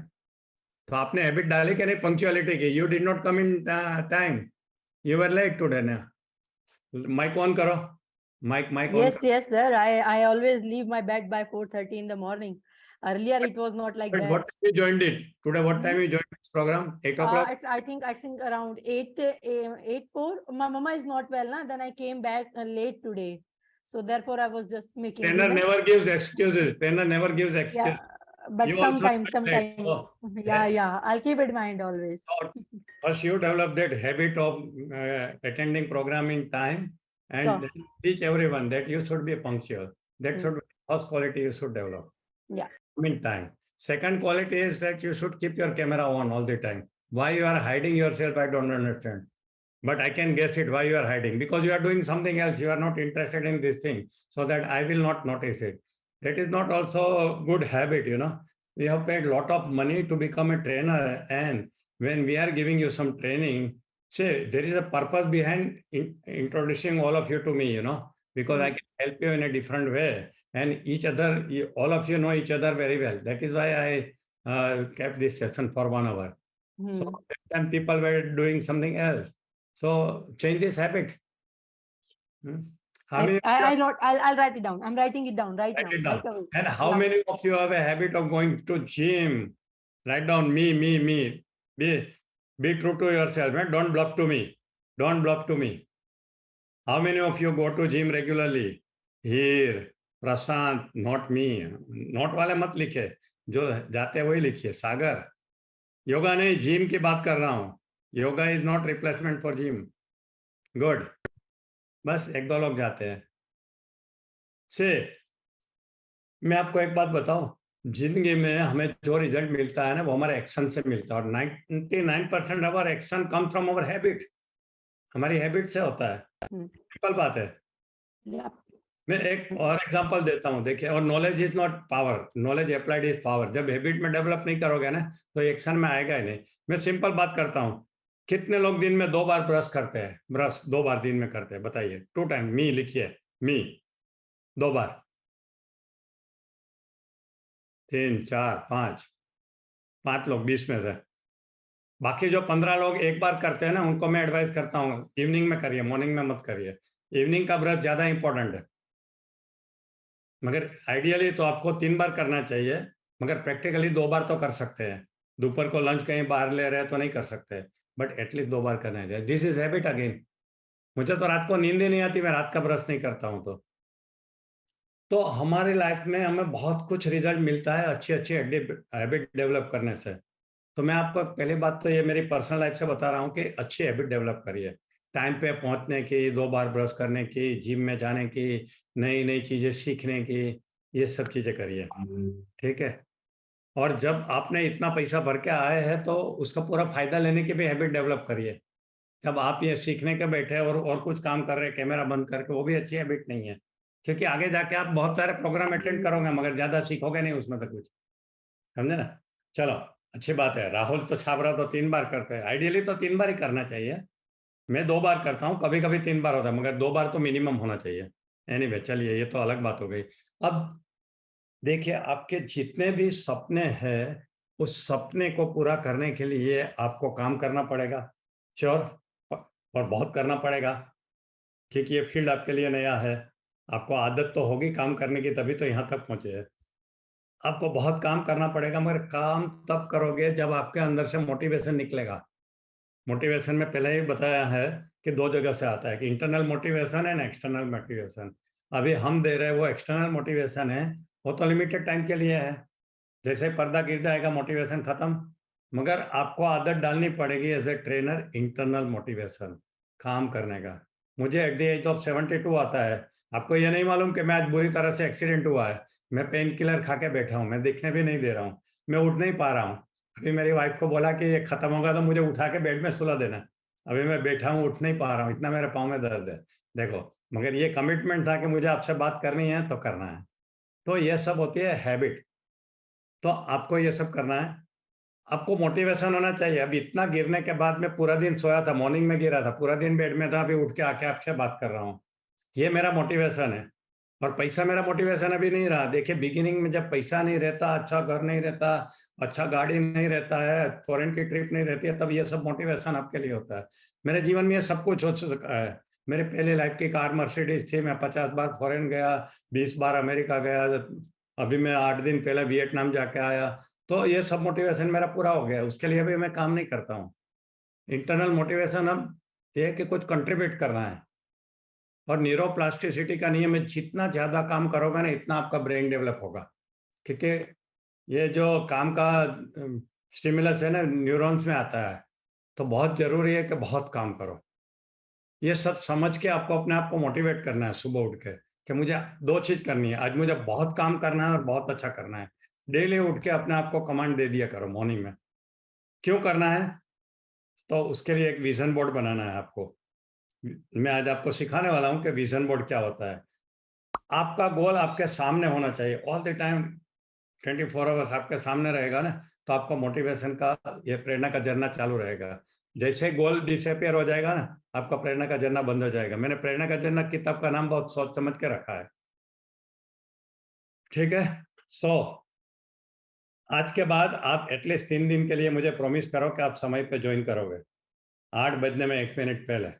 Speaker 1: तो आपने हैबिट डाली कि नहीं पंक्चुअलिटी की? You did not come in time, you were late today ना. माइक ऑन करो. Mike
Speaker 3: Yes sir, I always leave my bed by 4:30 in the morning. Earlier it was not like that.
Speaker 1: What time you joined it today? What time you joined this program? 8 o'clock.
Speaker 3: I think around 8:04. My mama is not well na, then I came back late today, so therefore I was just making.
Speaker 1: Trainer never gives excuses.
Speaker 3: Yeah, but sometimes.
Speaker 1: So,
Speaker 3: yeah, I'll keep it in mind always.
Speaker 1: First you develop that habit of attending program in time and then teach everyone that you should be punctual. That should be the first quality you should develop.
Speaker 3: Yeah.
Speaker 1: In time. Second quality is that you should keep your camera on all the time. Why you are hiding yourself, I don't understand. But I can guess it why you are hiding, because you are doing something else. You are not interested in this thing, so that I will not notice it. That is not also a good habit, we have paid lot of money to become a trainer, and when we are giving you some training, say there is a purpose behind introducing all of you to me, because I can help you in a different way, and each other, all of you know each other very well. That is why I kept this session for 1 hour. So that time people were doing something else. So change this habit. How many?
Speaker 3: I'll write it down. I'm writing it down right
Speaker 1: Write
Speaker 3: now.
Speaker 1: it down.
Speaker 3: Right away.
Speaker 1: And how
Speaker 3: Yeah.
Speaker 1: many of you have a habit of going to gym? Write down me. Be true to yourself. And don't bluff to me. Don't bluff to me. How many of you go to gym regularly? Here, Prashant, not me. Not वाले मत लिखे. जो जाते हैं वही लिखिए. सागर. योगा नहीं, gym की बात कर रहा हूँ. Yoga is not replacement for gym. Good. बस 1-2 लोग जाते हैं. से मैं आपको एक बात बताऊं, जिंदगी में हमें जो रिजल्ट मिलता है ना, वो हमारे एक्शन से मिलता है, और 99% our action come from our habit. हमारी हैबिट से होता है. सिंपल बात है. मैं एक और एग्जांपल देता हूं, देखिए. और knowledge is not power, knowledge applied is power. जब हैबिट में डेवलप नहीं करोगे ना, तो एक्शन में आएगा ही नहीं. मैं सिंपल बात करता हूं, कितने लोग दिन में 2 बार ब्रश करते हैं? ब्रश 2 बार दिन में करते हैं, बताइए. 2 टाइम. मी लिखिए, मी 2 बार. 3, 4, 5 लोग 20 में से. बाकी जो 15 लोग 1 बार करते हैं ना, उनको मैं एडवाइस करता हूँ, इवनिंग में करिए, मॉर्निंग में मत करिए. इवनिंग का ब्रश ज्यादा इंपॉर्टेंट है. मगर आइडियली तो आपको 3 बार करना चाहिए, मगर प्रैक्टिकली 2 बार तो कर सकते हैं. दोपहर को लंच कहीं बाहर ले रहे हैं तो नहीं कर सकते, बट एटलीस्ट 2 बार करना चाहिए. This is habit again. मुझे तो रात को नींद ही नहीं आती, मैं रात का ब्रश नहीं करता हूँ. तो हमारी लाइफ में हमें बहुत कुछ रिजल्ट मिलता है अच्छी हैबिट डेवलप करने से. तो मैं आपको पहली बात तो ये मेरी पर्सनल लाइफ से बता रहा हूँ कि अच्छी हैबिट डेवलप करिए. टाइम पे पहुंचने की, 2 बार ब्रश करने की, जिम में जाने की, नई चीजें सीखने की, ये सब चीजें करिए. ठीक है. और जब आपने इतना पैसा भर के आए हैं, तो उसका पूरा फायदा लेने की भी हैबिट डेवलप करिए. जब आप ये सीखने के बैठे और कुछ काम कर रहे हैं कैमरा बंद करके, वो भी अच्छी हैबिट नहीं है. क्योंकि आगे जाके आप बहुत सारे प्रोग्राम अटेंड करोगे, मगर ज्यादा सीखोगे नहीं उसमें तो कुछ. समझे ना. चलो, अच्छी बात है. राहुल तो छाबरा तो 3 बार करते हैं. आइडियली तो 3 बार ही करना चाहिए. मैं 2 बार करता हूँ, कभी कभी 3 बार होता है, मगर 2 बार तो मिनिमम होना चाहिए. एनीवे, चलिए, ये तो अलग बात हो गई. अब देखिए, आपके जितने भी सपने हैं, उस सपने को पूरा करने के लिए आपको काम करना पड़ेगा. श्योर. और बहुत करना पड़ेगा, क्योंकि ये फील्ड आपके लिए नया है. आपको आदत तो होगी काम करने की, तभी तो यहाँ तक पहुंचे हैं. आपको बहुत काम करना पड़ेगा, मगर काम तब करोगे जब आपके अंदर से मोटिवेशन निकलेगा. मोटिवेशन में पहले ही बताया है कि 2 जगह से आता है, कि internal motivation and external motivation. अभी हम दे रहे हैं वो एक्सटर्नल मोटिवेशन है, वो तो लिमिटेड टाइम के लिए है. जैसे पर्दा गिर जाएगा, मोटिवेशन खत्म. मगर आपको आदत डालनी पड़ेगी as a trainer, internal motivation काम करने का. मुझे एट द एज ऑफ 72 आता है. आपको ये नहीं मालूम कि मैं आज बुरी तरह से एक्सीडेंट हुआ है. मैं पेन किलर खा के बैठा हूँ, मैं दिखने भी नहीं दे रहा हूँ, मैं उठ नहीं पा रहा हूँ. अभी मेरी वाइफ को बोला कि ये खत्म होगा तो मुझे उठा के बेड में सुला देना. अभी मैं बैठा हूँ, उठ नहीं पा रहा हूँ, इतना मेरे पाँव में दर्द है. देखो, मगर ये कमिटमेंट था कि मुझे आपसे बात करनी है तो करना है. तो ये सब होती है हैबिट. तो आपको ये सब करना है. आपको मोटिवेशन होना चाहिए. अभी इतना गिरने के बाद मैं पूरा दिन सोया था, मॉर्निंग में गिरा था, पूरा दिन बेड में था, अभी उठ के आके आपसे बात कर रहा हूँ. ये मेरा मोटिवेशन है. और पैसा मेरा मोटिवेशन अभी नहीं रहा. देखिए, बिगिनिंग में जब पैसा नहीं रहता, अच्छा घर नहीं रहता, अच्छा गाड़ी नहीं रहता है, फॉरेन की ट्रिप नहीं रहती है, तब ये सब मोटिवेशन आपके लिए होता है. मेरे जीवन में ये सब कुछ हो चुका है. मेरे पहले लाइफ की कार मर्सिडीज थी. मैं 50 बार फॉरेन गया, 20 बार अमेरिका गया. अभी मैं 8 दिन पहले वियतनाम जाके आया. तो ये सब मोटिवेशन मेरा पूरा हो गया. उसके लिए अभी मैं काम नहीं करता हूँ. इंटरनल मोटिवेशन अब ये कि कुछ कंट्रीब्यूट करना है. और न्यूरोप्लास्टिसिटी का नियम है, जितना ज्यादा काम करोगे ना, इतना आपका ब्रेन डेवलप होगा. क्योंकि ये जो काम का स्टिमुलस है ना, न्यूरॉन्स में आता है. तो बहुत जरूरी है कि बहुत काम करो. ये सब समझ के आपको अपने आप को मोटिवेट करना है सुबह उठ के, कि मुझे 2 चीज करनी है. आज मुझे बहुत काम करना है और बहुत अच्छा करना है. डेली उठ के अपने आप को कमांड दे दिया करो मॉर्निंग में. क्यों करना है? तो उसके लिए एक विजन बोर्ड बनाना है आपको. मैं आज आपको सिखाने वाला हूं कि विजन बोर्ड क्या होता है. आपका गोल आपके सामने होना चाहिए ऑल द टाइम. 24 आवर्स आपके सामने रहेगा ना, तो आपका मोटिवेशन का, ये प्रेरणा का झरना चालू रहेगा। जैसे गोल डिसअपियर हो जाएगा ना, आपका प्रेरणा का झरना बंद हो जाएगा। मैंने प्रेरणा का झरना किताब का नाम बहुत सोच समझ के रखा है, ठीक है। आज के बाद आप एटलीस्ट 3 दिन के लिए मुझे प्रॉमिस करो कि आप समय पे ज्वाइन करोगे, 8 बजने में 1 मिनट पहले,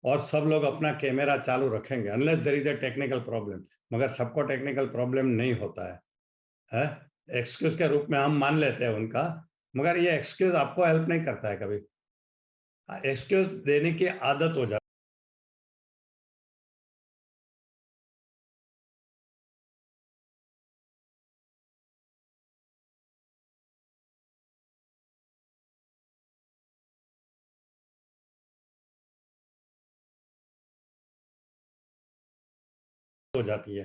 Speaker 1: और सब लोग अपना कैमरा चालू रखेंगे unless there is a technical problem. मगर सबको टेक्निकल प्रॉब्लम नहीं होता है? एक्सक्यूज के रूप में हम मान लेते हैं उनका, मगर ये एक्सक्यूज आपको हेल्प नहीं करता है कभी। एक्सक्यूज देने की आदत हो जाती है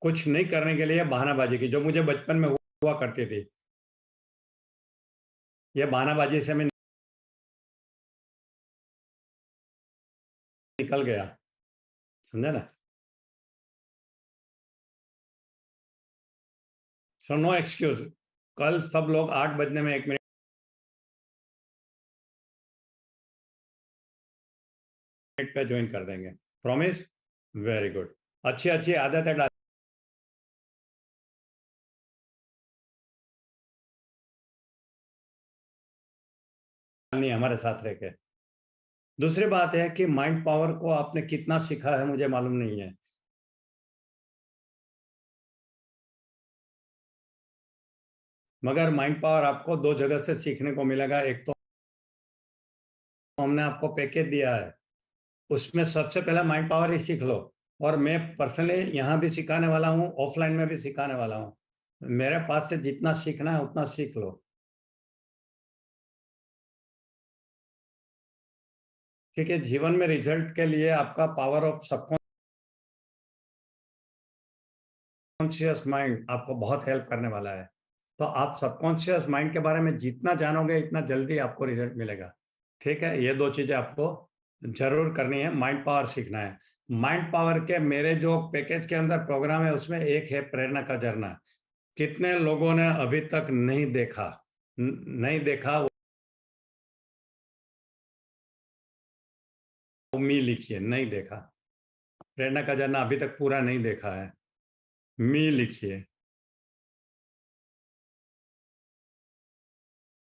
Speaker 1: कुछ नहीं करने के लिए बहानाबाजी की, जो मुझे बचपन में हुआ करती थी। ये बहानाबाजी से मैं निकल गया, समझे ना। So no excuse. कल सब लोग 8 बजने में 1 मिनट पे ज्वाइन कर देंगे, प्रॉमिस। Very good. अच्छी अच्छी आदतें डालनी है हमारे साथ रह के। दूसरी बात है कि माइंड पावर को आपने कितना सीखा है मुझे मालूम नहीं है, मगर माइंड पावर आपको 2 जगह से सीखने को मिलेगा। एक तो हमने आपको पैकेज दिया है, उसमें सबसे पहला माइंड पावर ही सीख लो। और मैं पर्सनली यहाँ भी सिखाने वाला हूँ, ऑफलाइन में भी सिखाने वाला हूँ। मेरे पास से जितना सीखना है उतना सीख लो, क्योंकि जीवन में रिजल्ट के लिए आपका पावर ऑफ सबकॉन्शियस माइंड आपको बहुत हेल्प करने वाला है। तो आप सबकॉन्शियस माइंड के बारे में जितना जानोगे इतना जल्दी आपको रिजल्ट मिलेगा, ठीक है। ये 2 चीजें आपको जरूर करनी है। माइंड पावर सीखना है। माइंड पावर के मेरे जो पैकेज के अंदर प्रोग्राम है उसमें एक है प्रेरणा का झरना। कितने लोगों ने अभी तक नहीं देखा? नहीं देखा वो मी लिखिए, नहीं देखा। प्रेरणा का झरना अभी तक पूरा नहीं देखा है, मी लिखिए।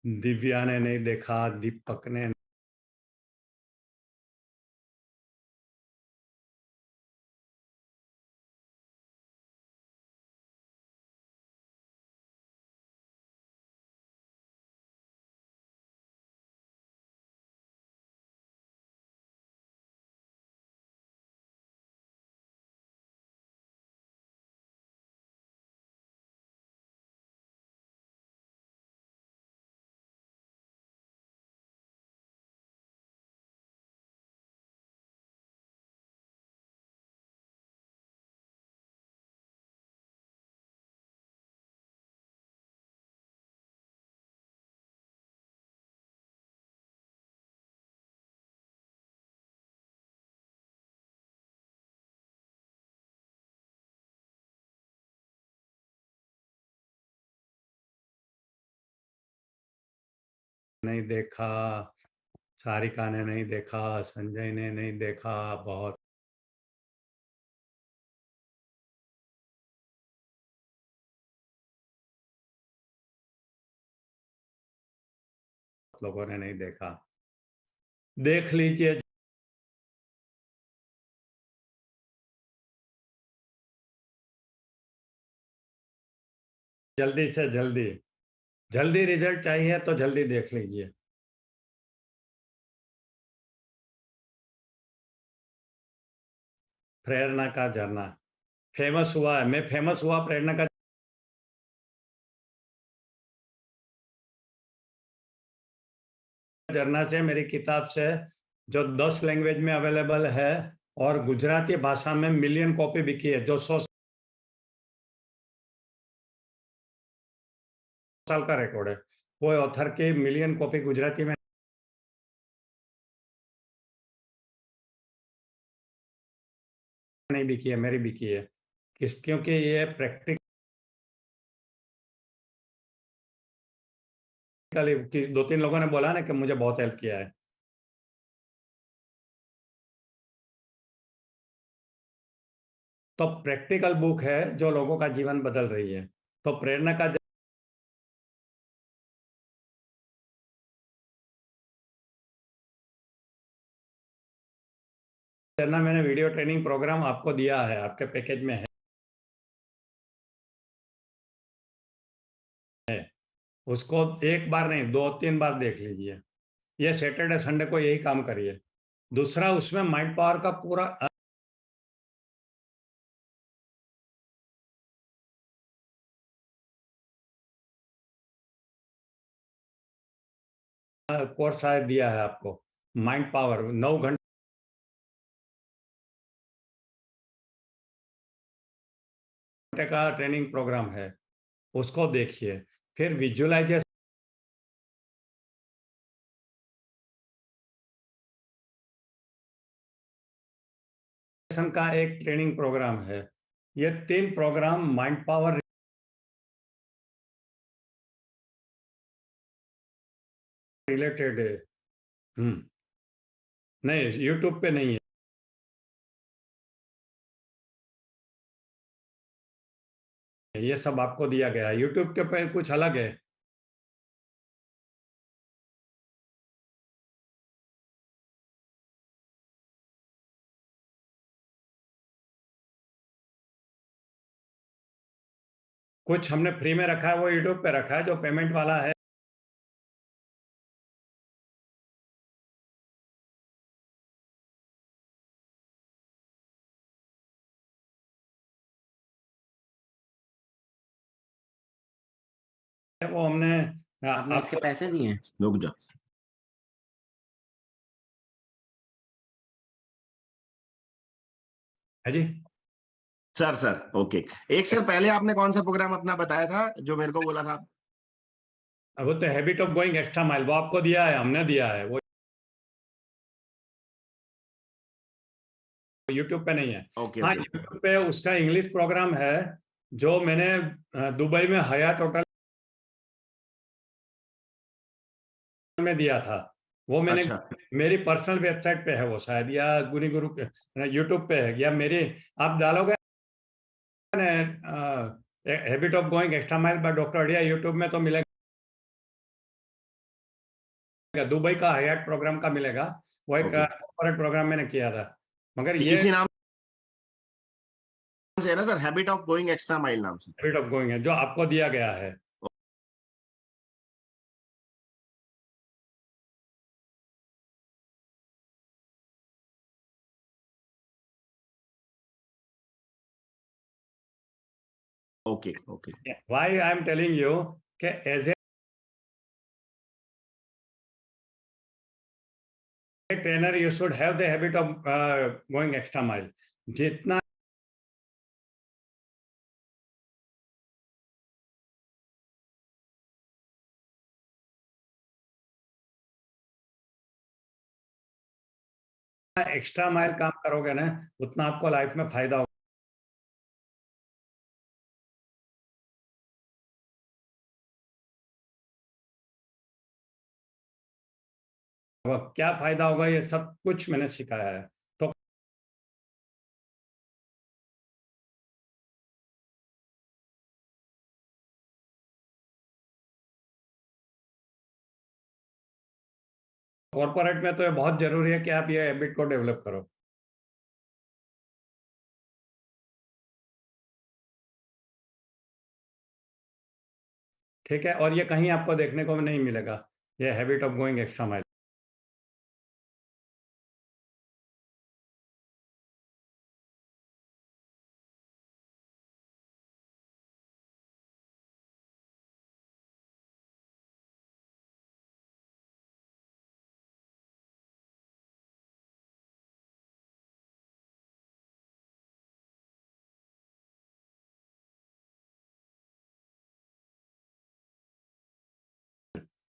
Speaker 1: दिव्या ने नहीं देखा, दीपक ने नहीं देखा, सारिका ने नहीं देखा, संजय ने नहीं देखा। बहुत लोगों ने नहीं देखा। देख लीजिए जल्दी से जल्दी। जल्दी रिजल्ट चाहिए तो जल्दी देख लीजिए। प्रेरणा का झरना फेमस हुआ है, मैं फेमस हुआ प्रेरणा का झरना से, मेरी किताब से, जो 10 लैंग्वेज में अवेलेबल है और गुजराती भाषा में मिलियन कॉपी बिकी है। जो 100 साल का रिकॉर्ड है, कोई ऑथर की मिलियन कॉपी गुजराती में नहीं बिकी है, मेरी बिकी है। क्योंकि ये प्रैक्टिकल प्रैक्टिकली 2-3 लोगों ने बोला ना कि मुझे बहुत हेल्प किया है। तो प्रैक्टिकल बुक है जो लोगों का जीवन बदल रही है। तो प्रेरणा का मैंने वीडियो ट्रेनिंग प्रोग्राम आपको दिया है, आपके पैकेज में है। उसको एक बार नहीं 2-3 बार देख लीजिए। ये सैटरडे संडे को यही काम करिए। दूसरा, उसमें माइंड पावर का पूरा कोर्स शायद दिया है आपको, माइंड पावर 9 घंटे का ट्रेनिंग प्रोग्राम है, उसको देखिए। फिर विजुअलाइजेशन का एक ट्रेनिंग प्रोग्राम है। ये 3 प्रोग्राम माइंड पावर रिलेटेड है। नहीं, यूट्यूब पे नहीं है। ये सब आपको दिया गया है, यूट्यूब के पे कुछ अलग है। कुछ हमने फ्री में रखा है, वो यूट्यूब पे रखा है। जो पेमेंट वाला है वो हमने
Speaker 9: आपने इसके पैसे दिए हैं? रुक जाओ।
Speaker 1: है जी।
Speaker 9: Sir okay. एक सर पहले आपने कौन सा प्रोग्राम अपना बताया था जो मेरे को बोला था?
Speaker 1: वो तो habit of going extra mile, वो आपको दिया है, हमने दिया है। वो यूट्यूब पे नहीं है।
Speaker 9: ओके
Speaker 1: हाँ,
Speaker 9: ओके
Speaker 1: यूट्यूब पे उसका इंग्लिश प्रोग्राम है जो मैंने दुबई में हयात होटल में दिया था। वो मैंने
Speaker 9: अच्छा
Speaker 1: मेरी पर्सनल वेबसाइट पे है वो शायद, या गुनी गुरु यूट्यूब पे है, या मेरी आप डालोगे habit of going extra mile by doctor idea YouTube में तो मिलेगा। दुबई का हयात प्रोग्राम का मिलेगा। वो एक
Speaker 9: ओके
Speaker 1: कॉर्पोरेट प्रोग्राम मैंने किया था, मगर ये
Speaker 9: इसी नाम से है ना sir, habit of going extra mile नाम से?
Speaker 1: हैबिट ऑफ गोइंग है जो आपको दिया गया है।
Speaker 9: Okay okay
Speaker 1: why I am telling you कि as a trainer you should have the habit of going extra mile. जितना एक्स्ट्रा माइल काम करोगे ना, उतना आपको लाइफ में फायदा होगा। क्या फायदा होगा ये सब कुछ मैंने सिखाया है। तो कॉर्पोरेट में तो ये बहुत जरूरी है कि आप ये हैबिट को डेवलप करो। ठीक है, और ये कहीं आपको देखने को नहीं मिलेगा, ये habit of going extra mile.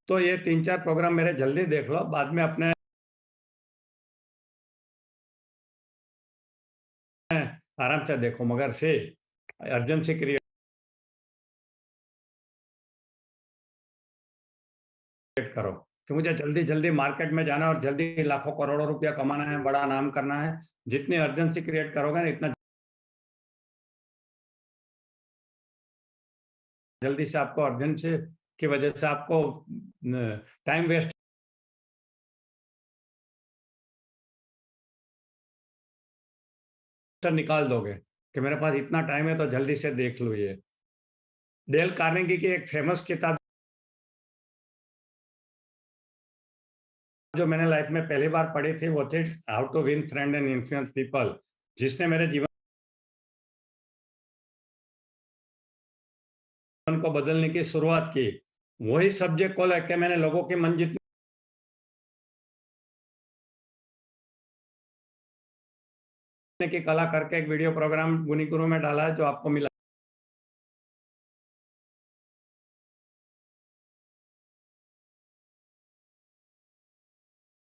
Speaker 1: तो ये 3-4 प्रोग्राम मेरे जल्दी देख लो, बाद में अपने आराम से देखो, मगर से अर्जेंसी क्रिएट करो कि मुझे जल्दी जल्दी मार्केट में जाना है और जल्दी लाखों करोड़ों रुपया कमाना है, बड़ा नाम करना है। जितनी अर्जेंसी क्रिएट करोगे ना, इतना जल्दी से आपको अर्जेंसी की वजह से आपको टाइम वेस्ट निकाल दोगे कि मेरे पास इतना टाइम है तो जल्दी से देख लो। ये डेल कार्नेगी की एक फेमस किताब जो मैंने लाइफ में पहली बार पढ़ी थी वो थी how to win friend and influence people, जिसने मेरे जीवन को बदलने की शुरुआत की। वही सब्जेक्ट को लेकर मैंने लोगों के मन जीतने की कला करके एक वीडियो प्रोग्राम गुनी गुरु में डाला है, जो आपको मिला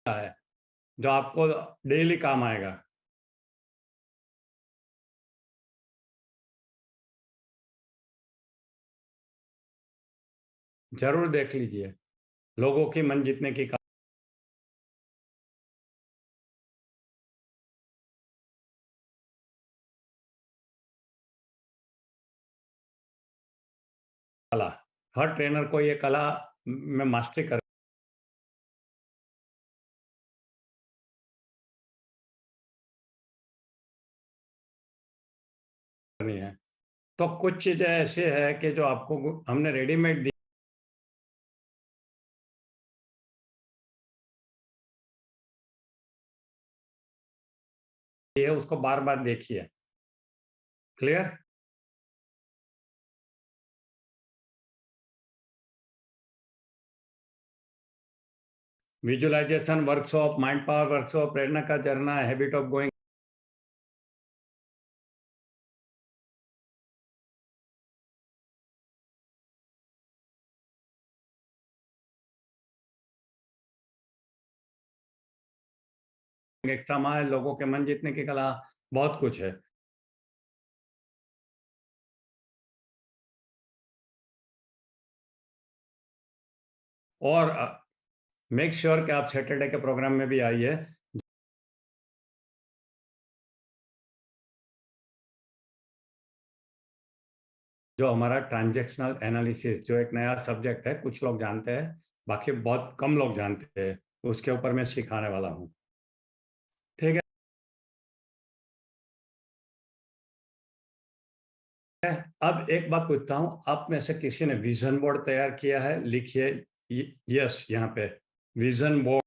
Speaker 1: है, जो आपको डेली काम आएगा। जरूर देख लीजिए, लोगों की मन जीतने की कला। हर ट्रेनर को ये कला में मास्टरी करनी है। तो कुछ चीजें ऐसी है कि जो आपको हमने रेडीमेड दी है, उसको बार बार देखिए। Clear? Visualization workshop, mind power workshop, प्रेरणा का झरना, habit of going extra mile, लोगों के मन जीतने की कला, बहुत कुछ है। और मेक श्योर कि आप सैटरडे के प्रोग्राम में भी आइए। जो हमारा ट्रांजैक्शनल एनालिसिस जो एक नया सब्जेक्ट है, कुछ लोग जानते हैं, बाकी बहुत कम लोग जानते हैं, उसके ऊपर मैं सिखाने वाला हूँ। ठीक है, अब एक बात पूछता हूँ, आप में से किसी ने विजन बोर्ड तैयार किया है? लिखिए यस यहाँ पे, विजन बोर्ड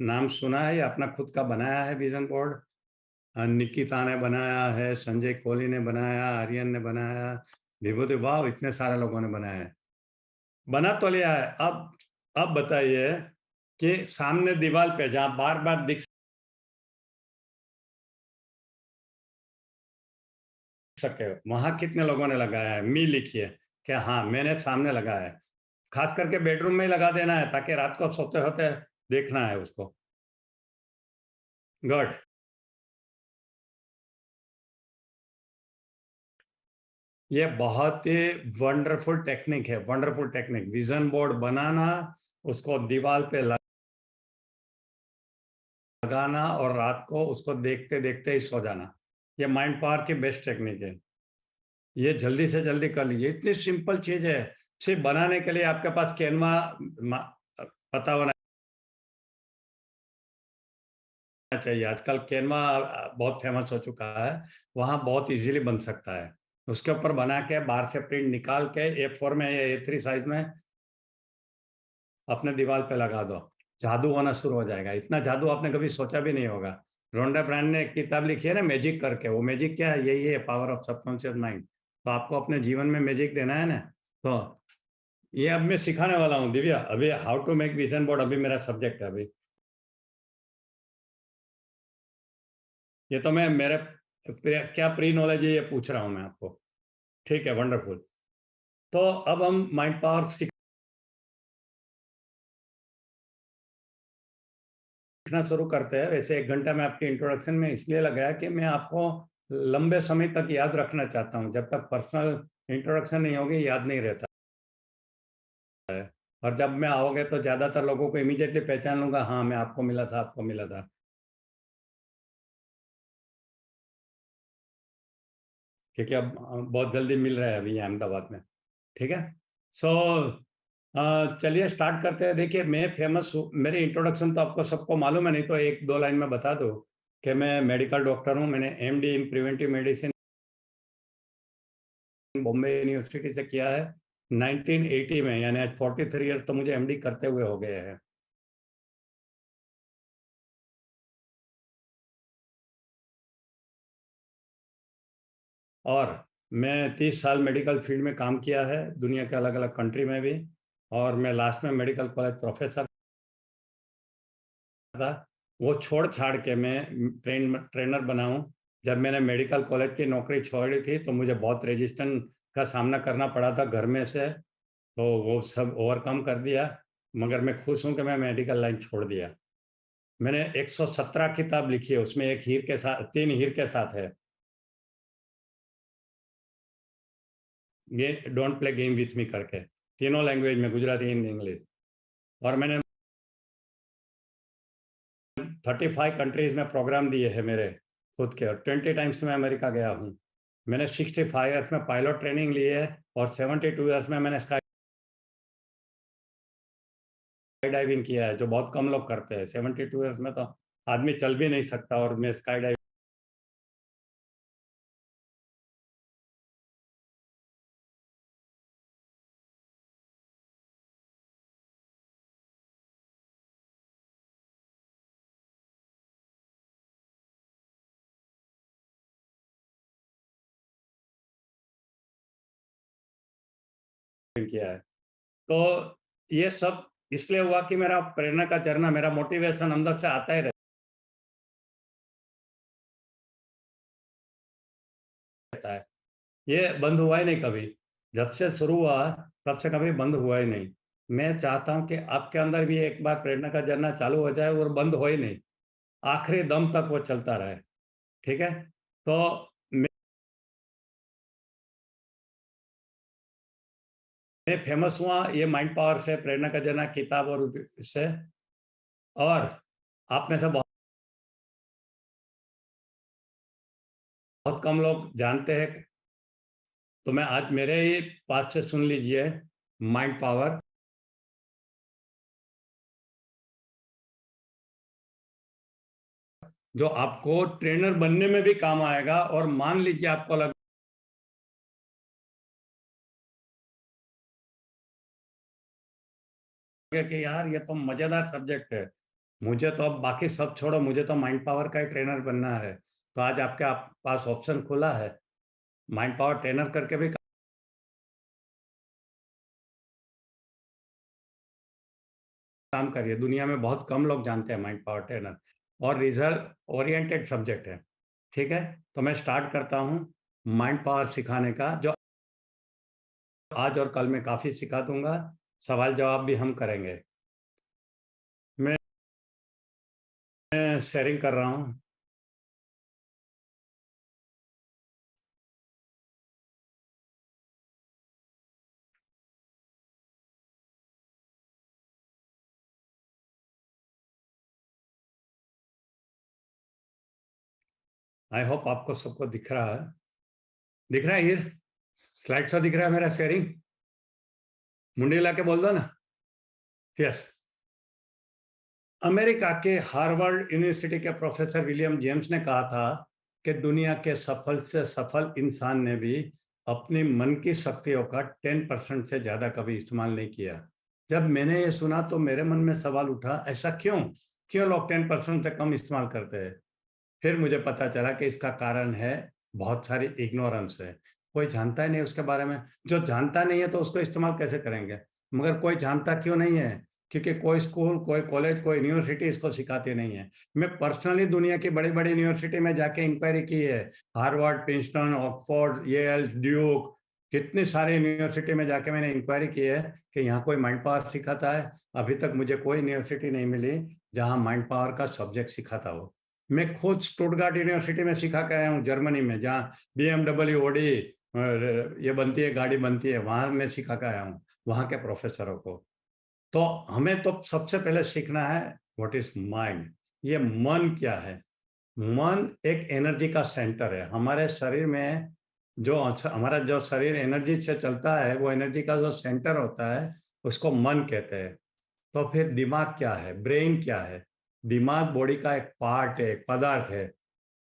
Speaker 1: नाम सुना है या अपना खुद का बनाया है विजन बोर्ड? निकिता ने बनाया है, संजय कोहली ने बनाया, आर्यन ने बनाया, विभूति, वाह इतने सारे लोगों ने बनाया है। बना तो लिया है। अब बताइए कि सामने दीवार पे जहां बार बार दिख सके वहां कितने लोगों ने लगाया है? मी लिखिए कि हाँ मैंने सामने लगाया है। खास करके बेडरूम में ही लगा देना है ताकि रात को सोते होते देखना है उसको। गुड। ये बहुत ही वंडरफुल टेक्निक है, वंडरफुल टेक्निक। विजन बोर्ड बनाना, उसको दीवार पे लगाना और रात को उसको देखते देखते ही सो जाना। ये माइंड पावर की बेस्ट टेक्निक है। ये जल्दी से जल्दी कर लीजिए, इतनी सिंपल चीज है। सिर्फ बनाने के लिए आपके पास कैनवा पता होना चाहिए। आजकल कैनवा बहुत फेमस हो चुका है, वहां बहुत इजीली बन सकता है। उसके ऊपर बना के बाहर से प्रिंट निकाल के A4 में या A3 साइज में अपने दीवार पे लगा दो, जादू होना शुरू हो जाएगा। इतना जादू आपने कभी सोचा भी नहीं होगा। रोंडा ब्रांड ने एक किताब लिखी है ना, मैजिक करके। वो मैजिक क्या है? यही है, पावर ऑफ सबकॉन्शियस माइंड। तो आपको अपने जीवन में मैजिक देना है ना, तो ये अब मैं सिखाने वाला हूँ दिव्या। अभी how to make vision board अभी मेरा सब्जेक्ट है। अभी ये तो मैं मेरे क्या प्री नॉलेज है ये पूछ रहा हूँ मैं आपको। ठीक है, वंडरफुल। तो अब हम माइंड पावर सीखना शुरू करते हैं। वैसे 1 घंटा में आपके इंट्रोडक्शन में इसलिए लगाया कि मैं आपको लंबे समय तक याद रखना चाहता हूँ। जब तक पर्सनल इंट्रोडक्शन नहीं होगी, याद नहीं रहता है। और जब मैं आओगे तो ज्यादातर लोगों को इमीडिएटली पहचान लूंगा, हाँ मैं आपको मिला था, आपको मिला था। क्योंकि अब बहुत जल्दी मिल रहा है अभी अहमदाबाद में, ठीक है। सो चलिए स्टार्ट करते हैं। देखिए मैं फेमस हूँ, मेरी इंट्रोडक्शन तो आपको सबको मालूम है, नहीं तो एक दो लाइन में बता दो कि मैं मेडिकल डॉक्टर हूँ। मैंने MD इन प्रिवेंटिव मेडिसिन बॉम्बे यूनिवर्सिटी से किया है 1980 में, यानी आज 43 ईयर तो मुझे MD करते हुए हो गए हैं। और मैं 30 साल मेडिकल फील्ड में काम किया है, दुनिया के अलग अलग कंट्री में भी। और मैं लास्ट में मेडिकल कॉलेज प्रोफेसर था, वो छोड़ छाड़ के मैं ट्रेनर बना हूँ। जब मैंने मेडिकल कॉलेज की नौकरी छोड़ी थी तो मुझे बहुत रेजिस्टेंस का सामना करना पड़ा था घर में से, तो वो सब ओवरकम कर दिया। मगर मैं खुश हूँ कि मैं मेडिकल लाइन छोड़ दिया। मैंने 117 किताब लिखी है, उसमें एक हीर के साथ, 3 हीर के साथ है। ये don't play game with me करके, तीनों लैंग्वेज में, गुजराती, हिंदी, इंग्लिश। और मैंने 35 कंट्रीज में प्रोग्राम दिए हैं मेरे खुद के, और 20 टाइम्स मैं अमेरिका गया हूँ। मैंने 65 ईयर्स में पायलट ट्रेनिंग ली है, और 72 ईयर्स में मैंने स्काई डाइविंग किया है, जो बहुत कम लोग करते हैं। 72 ईयर्स में तो आदमी चल भी नहीं सकता, और मैं स्काई डाइविंग किया है। तो ये सब इसलिए हुआ कि मेरा प्रेरणा का झरना, मेरा मोटिवेशन अंदर से आता ही रहता है। ये बंद हुआ ही नहीं कभी, जब से शुरू हुआ तब से कभी बंद हुआ ही नहीं। मैं चाहता हूं कि आपके अंदर भी एक बार प्रेरणा का झरना चालू हो जाए और बंद हो ही नहीं, आखिरी दम तक वो चलता रहे, ठीक है। तो मैं फेमस हुआ ये माइंड पावर से, प्रेरणा का झरना किताब और इससे। और आप में से बहुत कम लोग जानते हैं, तो मैं आज मेरे ही पास से सुन लीजिए माइंड पावर। जो आपको ट्रेनर बनने में भी काम आएगा। और मान लीजिए आपको लग कि यार ये तो मजेदार सब्जेक्ट है, मुझे तो अब बाकी सब छोड़ो, मुझे तो माइंड पावर का ही ट्रेनर बनना है, तो आज आपके पास ऑप्शन खुला है। माइंड पावर ट्रेनर करके भी काम करिए। दुनिया में बहुत कम लोग जानते हैं माइंड पावर ट्रेनर, और रिजल्ट ओरिएंटेड सब्जेक्ट है, ठीक है। तो मैं स्टार्ट करता हूँ माइंड पावर सिखाने का, जो आज और कल मैं काफी सिखा दूंगा। सवाल जवाब भी हम करेंगे। मैं शेयरिंग कर रहा हूँ। आई होप आपको सबको दिख रहा है, दिख रहा है हीर? स्लाइड शो दिख रहा है मेरा शेयरिंग? मुंडी ला के बोल दो ना, यस। अमेरिका के हार्वर्ड यूनिवर्सिटी के प्रोफेसर विलियम जेम्स ने कहा था कि दुनिया के सफल से सफल इंसान ने भी अपनी मन की शक्तियों का 10% से ज्यादा कभी इस्तेमाल नहीं किया। जब मैंने ये सुना तो मेरे मन में सवाल उठा, ऐसा क्यों क्यों लोग 10% से कम इस्तेमाल करते हैं? फिर मुझे पता चला कि इसका कारण है बहुत सारी इग्नोरेंस है। कोई जानता ही नहीं उसके बारे में। जो जानता नहीं है तो उसको इस्तेमाल कैसे करेंगे? मगर कोई जानता क्यों नहीं है? क्योंकि कोई स्कूल, कोई कॉलेज, कोई यूनिवर्सिटी इसको सिखाती नहीं है। मैं पर्सनली दुनिया की बड़ी बड़ी यूनिवर्सिटी में जाके इंक्वायरी की है, Harvard, Princeton, Oxford, Yale, Duke, कितनी सारी यूनिवर्सिटी में जाके मैंने इंक्वायरी की है कि यहाँ कोई माइंड पावर सिखाता है। अभी तक मुझे कोई यूनिवर्सिटी नहीं मिली जहाँ माइंड पावर का सब्जेक्ट सिखाता हो। मैं खुद स्टुटगार्ट यूनिवर्सिटी में सिखा के आया हूँ, जर्मनी में, जहाँ BMW, Audi, ये बनती है, गाड़ी बनती है, वहां मैं सिखा के आया हूँ वहां के प्रोफेसरों को। तो हमें तो सबसे पहले सीखना है व्हाट इज माइंड, ये मन क्या है। मन एक एनर्जी का सेंटर है हमारे शरीर में। जो हमारा जो शरीर एनर्जी से चलता है, वो एनर्जी का जो सेंटर होता है उसको मन कहते हैं। तो फिर दिमाग क्या है, ब्रेन क्या है? दिमाग बॉडी का एक पार्ट है, एक पदार्थ है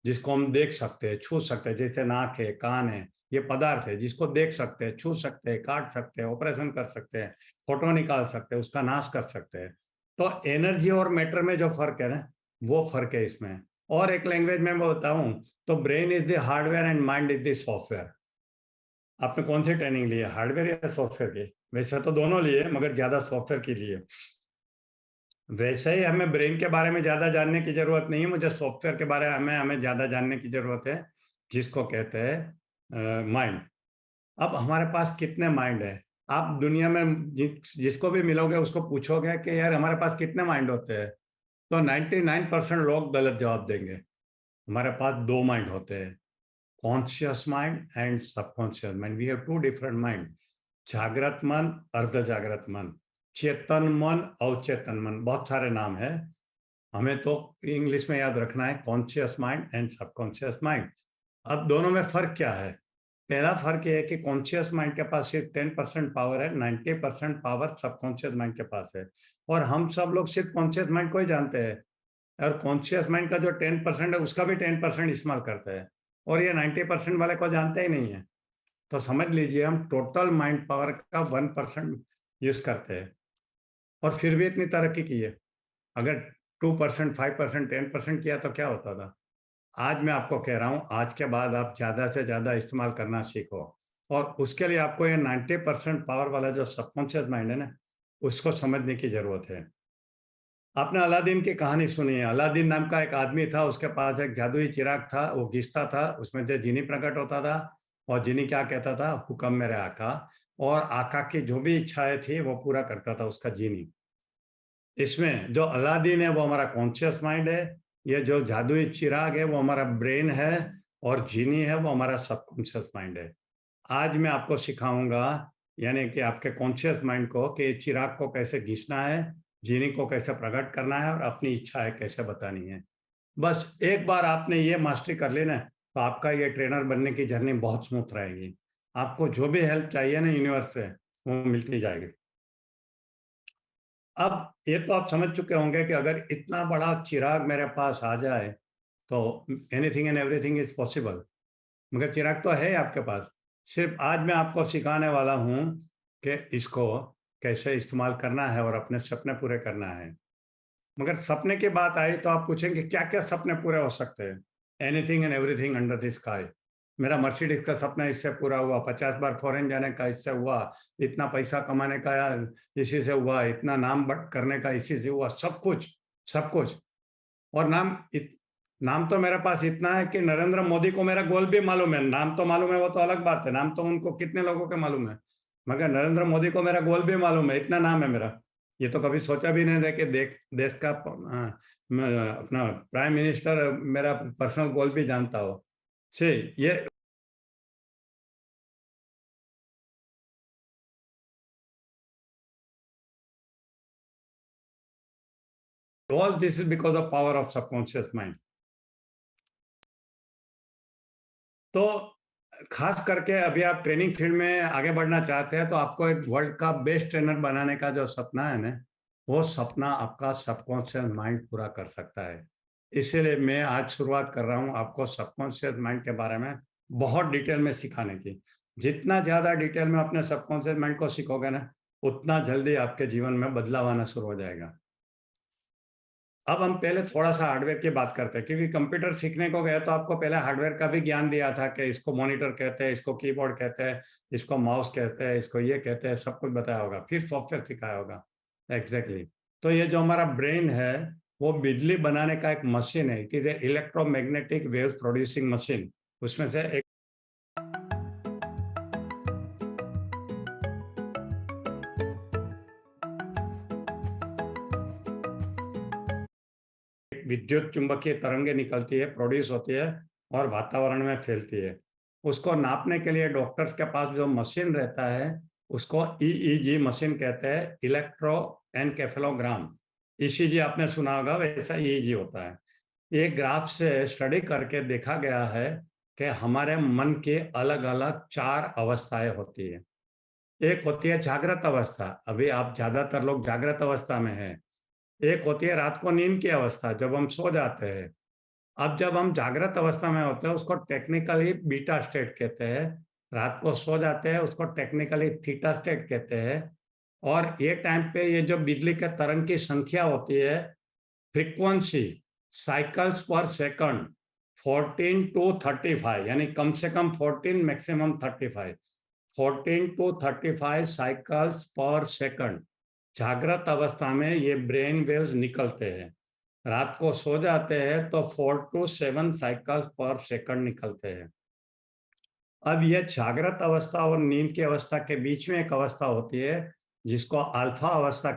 Speaker 1: जिसको हम देख सकते हैं, छू सकते हैं, जैसे नाक है, कान है, ये पदार्थ है जिसको देख सकते हैं, छू सकते हैं, काट सकते हैं, ऑपरेशन कर सकते हैं, फोटो निकाल सकते हैं, उसका नाश कर सकते हैं। तो एनर्जी और मैटर में जो फर्क है ना, वो फर्क है इसमें। और एक लैंग्वेज में मैं बताऊं तो brain is the hardware and mind is the software. आपने कौन सी ट्रेनिंग ली है, हार्डवेयर या सॉफ्टवेयर की? वैसे तो दोनों लिए, मगर ज्यादा सॉफ्टवेयर की लिए। वैसे ही हमें ब्रेन के बारे में ज्यादा जानने की जरूरत नहीं है, मुझे सॉफ्टवेयर के बारे में हमें ज्यादा जानने की जरूरत है, जिसको कहते हैं माइंड। अब हमारे पास कितने माइंड है? आप दुनिया में जिसको भी मिलोगे उसको पूछोगे कि यार हमारे पास कितने माइंड होते हैं, तो 99% लोग गलत जवाब देंगे। हमारे पास 2 माइंड होते हैं, conscious mind and subconscious mind. We have 2 different mind, जागृत मन, अर्ध जागृत मन, चेतन मन, अवचेतन मन, बहुत सारे नाम है। हमें तो इंग्लिश में याद रखना है conscious mind and subconscious mind. अब दोनों में फर्क क्या है? पहला फर्क ये है कि कॉन्शियस माइंड के पास सिर्फ 10% पावर है, 90% पावर सबकॉन्शियस माइंड के पास है। और हम सब लोग सिर्फ कॉन्शियस माइंड को ही जानते हैं, और कॉन्शियस माइंड का जो 10% है उसका भी 10% इस्तेमाल करते हैं, और ये 90% वाले को जानते ही नहीं है। तो समझ लीजिए हम टोटल माइंड पावर का 1% यूज करते हैं, और फिर भी इतनी तरक्की की है। अगर 2%, 5%, 10% किया तो क्या होता था? आज मैं आपको कह रहा हूं, आज के बाद आप ज्यादा से ज्यादा इस्तेमाल करना सीखो, और उसके लिए आपको ये 90% पावर वाला जो सबकॉन्शियस माइंड है ना, उसको समझने की जरूरत है। आपने अलादीन की कहानी सुनी है। अलादीन नाम का एक आदमी था, उसके पास एक जादुई चिराग था, वो घिसता था, उसमें से जीनी प्रकट होता था, और जीनी क्या कहता था, हुक्म मेरे आका। और आका की जो भी इच्छाएं थी वो पूरा करता था उसका जीनी। इसमें जो अलादीन है वो हमारा कॉन्शियस माइंड है, ये जो जादुई चिराग है वो हमारा ब्रेन है, और जीनी है वो हमारा सबकॉन्शियस माइंड है। आज मैं आपको सिखाऊंगा, यानी कि आपके कॉन्शियस माइंड को, कि चिराग को कैसे घिसना है, जीनी को कैसे प्रकट करना है, और अपनी इच्छाएं कैसे बतानी है। बस एक बार आपने ये मास्टरी कर ली ना, तो आपका ये ट्रेनर बनने की जर्नी बहुत स्मूथ रहेगी। आपको जो भी हेल्प चाहिए ना यूनिवर्स से, वो मिलती जाएगी। अब ये तो आप समझ चुके होंगे कि अगर इतना बड़ा चिराग मेरे पास आ जाए तो anything and everything is possible. मगर चिराग तो है आपके पास, सिर्फ आज मैं आपको सिखाने वाला हूं कि इसको कैसे इस्तेमाल करना है और अपने सपने पूरे करना है। मगर सपने की बात आई तो आप पूछेंगे क्या क्या सपने पूरे हो सकते हैं? Anything and everything under the sky. मेरा मर्सिडीज का सपना इससे पूरा हुआ, 50 बार फॉरेन जाने का इससे हुआ, इतना पैसा कमाने का इसी से हुआ, इतना नाम करने का इसी से हुआ, सब कुछ, सब कुछ। और नाम तो मेरे पास इतना है कि नरेंद्र मोदी को मेरा गोल भी मालूम है। नाम तो मालूम है, वो तो अलग बात है, नाम तो उनको कितने लोगों के मालूम है, मगर नरेंद्र मोदी को मेरा गोल भी मालूम है, इतना नाम है मेरा। ये तो कभी सोचा भी नहीं था कि देश का अपना प्राइम मिनिस्टर मेरा पर्सनल गोल भी जानता हो। से ये all this is because of power of subconscious mind। तो खास करके अभी आप ट्रेनिंग फील्ड में आगे बढ़ना चाहते हैं, तो आपको एक वर्ल्ड का बेस्ट ट्रेनर बनाने का जो सपना है ना, वो सपना आपका सबकॉन्शियस माइंड पूरा कर सकता है। इसीलिए मैं आज शुरुआत कर रहा हूं आपको सबकॉन्शियस माइंड के बारे में बहुत डिटेल में सिखाने की। जितना ज्यादा डिटेल में अपने सबकॉन्शियस माइंड को सीखोगे ना, उतना जल्दी आपके जीवन में बदलाव आना शुरू हो जाएगा। अब हम पहले थोड़ा सा हार्डवेयर की बात करते हैं, क्योंकि कंप्यूटर सीखने को गए तो आपको पहले हार्डवेयर का भी ज्ञान दिया था कि इसको मॉनिटर कहते हैं, इसको कीबोर्ड कहते हैं, इसको माउस कहते हैं, इसको ये कहते हैं, सब कुछ बताया होगा, फिर सॉफ्टवेयर सिखाया होगा। एग्जैक्टली। तो ये जो हमारा ब्रेन है वो बिजली बनाने का एक मशीन है, it is a electromagnetic waves producing machine. उसमें से एक विद्युत चुंबकीय तरंगे निकलती है, प्रोड्यूस होती है और वातावरण में फैलती है। उसको नापने के लिए डॉक्टर्स के पास जो मशीन रहता है उसको EEG मशीन कहते हैं, इलेक्ट्रो एनकेफेलोग्राम। ECG आपने सुना होगा, वैसा EEG होता है। ये ग्राफ से स्टडी करके देखा गया है कि हमारे मन की अलग अलग 4 अवस्थाएं होती है। एक होती है जागृत अवस्था, अभी आप ज्यादातर लोग जागृत अवस्था में हैं। एक होती है रात को नींद की अवस्था, जब हम सो जाते हैं। अब जब हम जागृत अवस्था में होते हैं उसको टेक्निकली बीटा स्टेट कहते हैं। रात को सो जाते हैं उसको टेक्निकली थीटा स्टेट कहते हैं। और ये टाइम पे ये जो बिजली के तरंग की संख्या होती है, फ्रीक्वेंसी साइकिल्स पर सेकंड 14 to 35, यानी कम से कम 14 मैक्सिमम 35, 14 to 35 साइकिल्स पर सेकंड जागृत अवस्था में ये ब्रेन वेव्स निकलते हैं। रात को सो जाते हैं तो 4 to 7 साइकिल्स पर सेकंड निकलते हैं। अब ये जागृत अवस्था और नींद की अवस्था के बीच में एक अवस्था होती है जिसको अल्फा अवस्था।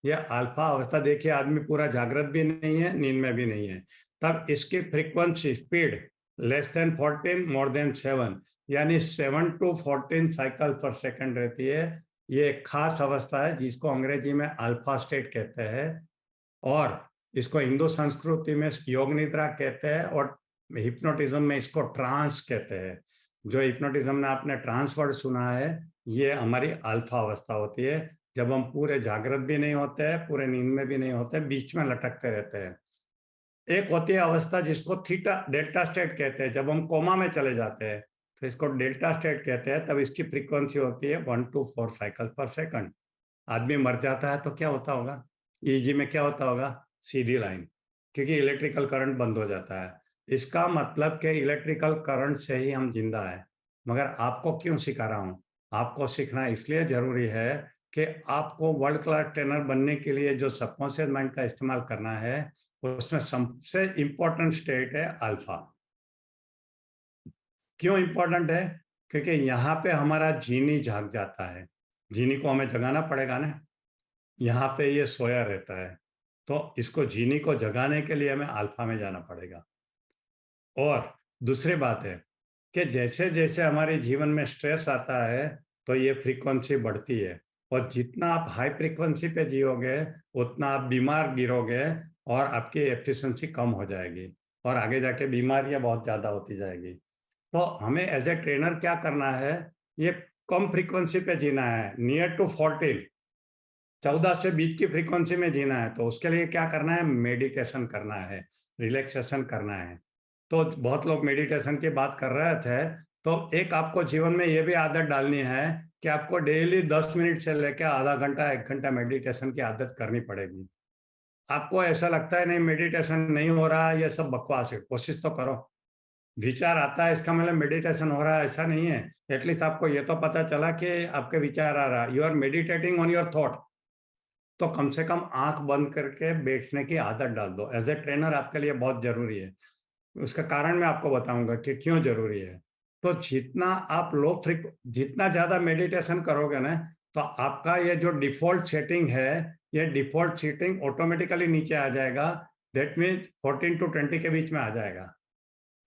Speaker 1: ये अल्फा अवस्था देखिए, आदमी पूरा जागृत भी नहीं है, नींद में भी नहीं है, तब इसकी frequency speed less than 14 more than 7, यानी 7 to 14 साइकिल पर सेकंड रहती है। ये एक खास अवस्था है जिसको अंग्रेजी में अल्फा स्टेट कहते हैं, और इसको हिंदू संस्कृति में योग निद्रा कहते हैं, और हिप्नोटिज्म में इसको ट्रांस कहते हैं। जो हिप्नोटिज्म में आपने ट्रांस वर्ड सुना है, ये हमारी अल्फा अवस्था होती है, जब हम पूरे जागृत भी नहीं होते हैं, पूरे नींद में भी नहीं होते, बीच में लटकते रहते हैं। एक होती है अवस्था जिसको थीटा डेल्टा स्टेट कहते हैं, जब हम कोमा में चले जाते हैं तो इसको डेल्टा स्टेट कहते हैं। तब इसकी फ्रीक्वेंसी होती है 1 to 4 साइकिल पर सेकंड। आदमी मर जाता है तो क्या होता होगा, EEG में क्या होता होगा, सीधी लाइन, क्योंकि इलेक्ट्रिकल करंट बंद हो जाता है। इसका मतलब कि इलेक्ट्रिकल करंट से ही हम जिंदा है। मगर आपको क्यों सिखा रहा हूँ, आपको सीखना इसलिए जरूरी है कि आपको वर्ल्ड क्लास ट्रेनर बनने के लिए जो सबकॉन्शियस माइंड का इस्तेमाल करना है, उसमें सबसे इंपॉर्टेंट स्टेट है अल्फा। क्यों इंपॉर्टेंट है, क्योंकि यहाँ पे हमारा जीनी जाग जाता है। जीनी को हमें जगाना पड़ेगा ना, यहाँ पे ये सोया रहता है, तो इसको जीनी को जगाने के लिए हमें अल्फा में जाना पड़ेगा। और दूसरी बात है कि जैसे जैसे हमारे जीवन में स्ट्रेस आता है तो ये फ्रीक्वेंसी बढ़ती है, और जितना आप हाई फ्रीक्वेंसी पे जियोगे उतना आप बीमार गिरोगे और आपकी एफिशिएंसी कम हो जाएगी, और आगे जाके बीमारियां बहुत ज़्यादा होती जाएगी। तो हमें एज ए ट्रेनर क्या करना है, ये कम फ्रीक्वेंसी पे जीना है, नियर टू 14 से 20 की फ्रीक्वेंसी में जीना है। तो उसके लिए क्या करना है, मेडिटेशन करना है, रिलैक्सेशन करना है। तो बहुत लोग मेडिटेशन की बात कर रहे थे, तो एक आपको जीवन में ये भी आदत डालनी है कि आपको डेली 10 मिनट से लेकर आधा घंटा 1 घंटा मेडिटेशन की आदत करनी पड़ेगी। आपको ऐसा लगता है नहीं मेडिटेशन नहीं हो रहा, ये सब बकवास है, कोशिश तो करो। विचार आता है इसका मतलब मेडिटेशन हो रहा है, ऐसा नहीं है। एटलीस्ट आपको ये तो पता चला कि आपके विचार आ रहा है, you are meditating on your thought. तो कम से कम आंख बंद करके बैठने की आदत डाल दो। एज ए ट्रेनर आपके लिए बहुत जरूरी है। उसका कारण मैं आपको बताऊंगा कि क्यों जरूरी है। तो जितना आप जितना ज्यादा मेडिटेशन करोगे ना, तो आपका ये जो डिफॉल्ट सेटिंग है, ये डिफॉल्ट सेटिंग ऑटोमेटिकली नीचे आ जाएगा। दैट मीन्स 14 to 20 के बीच में आ जाएगा।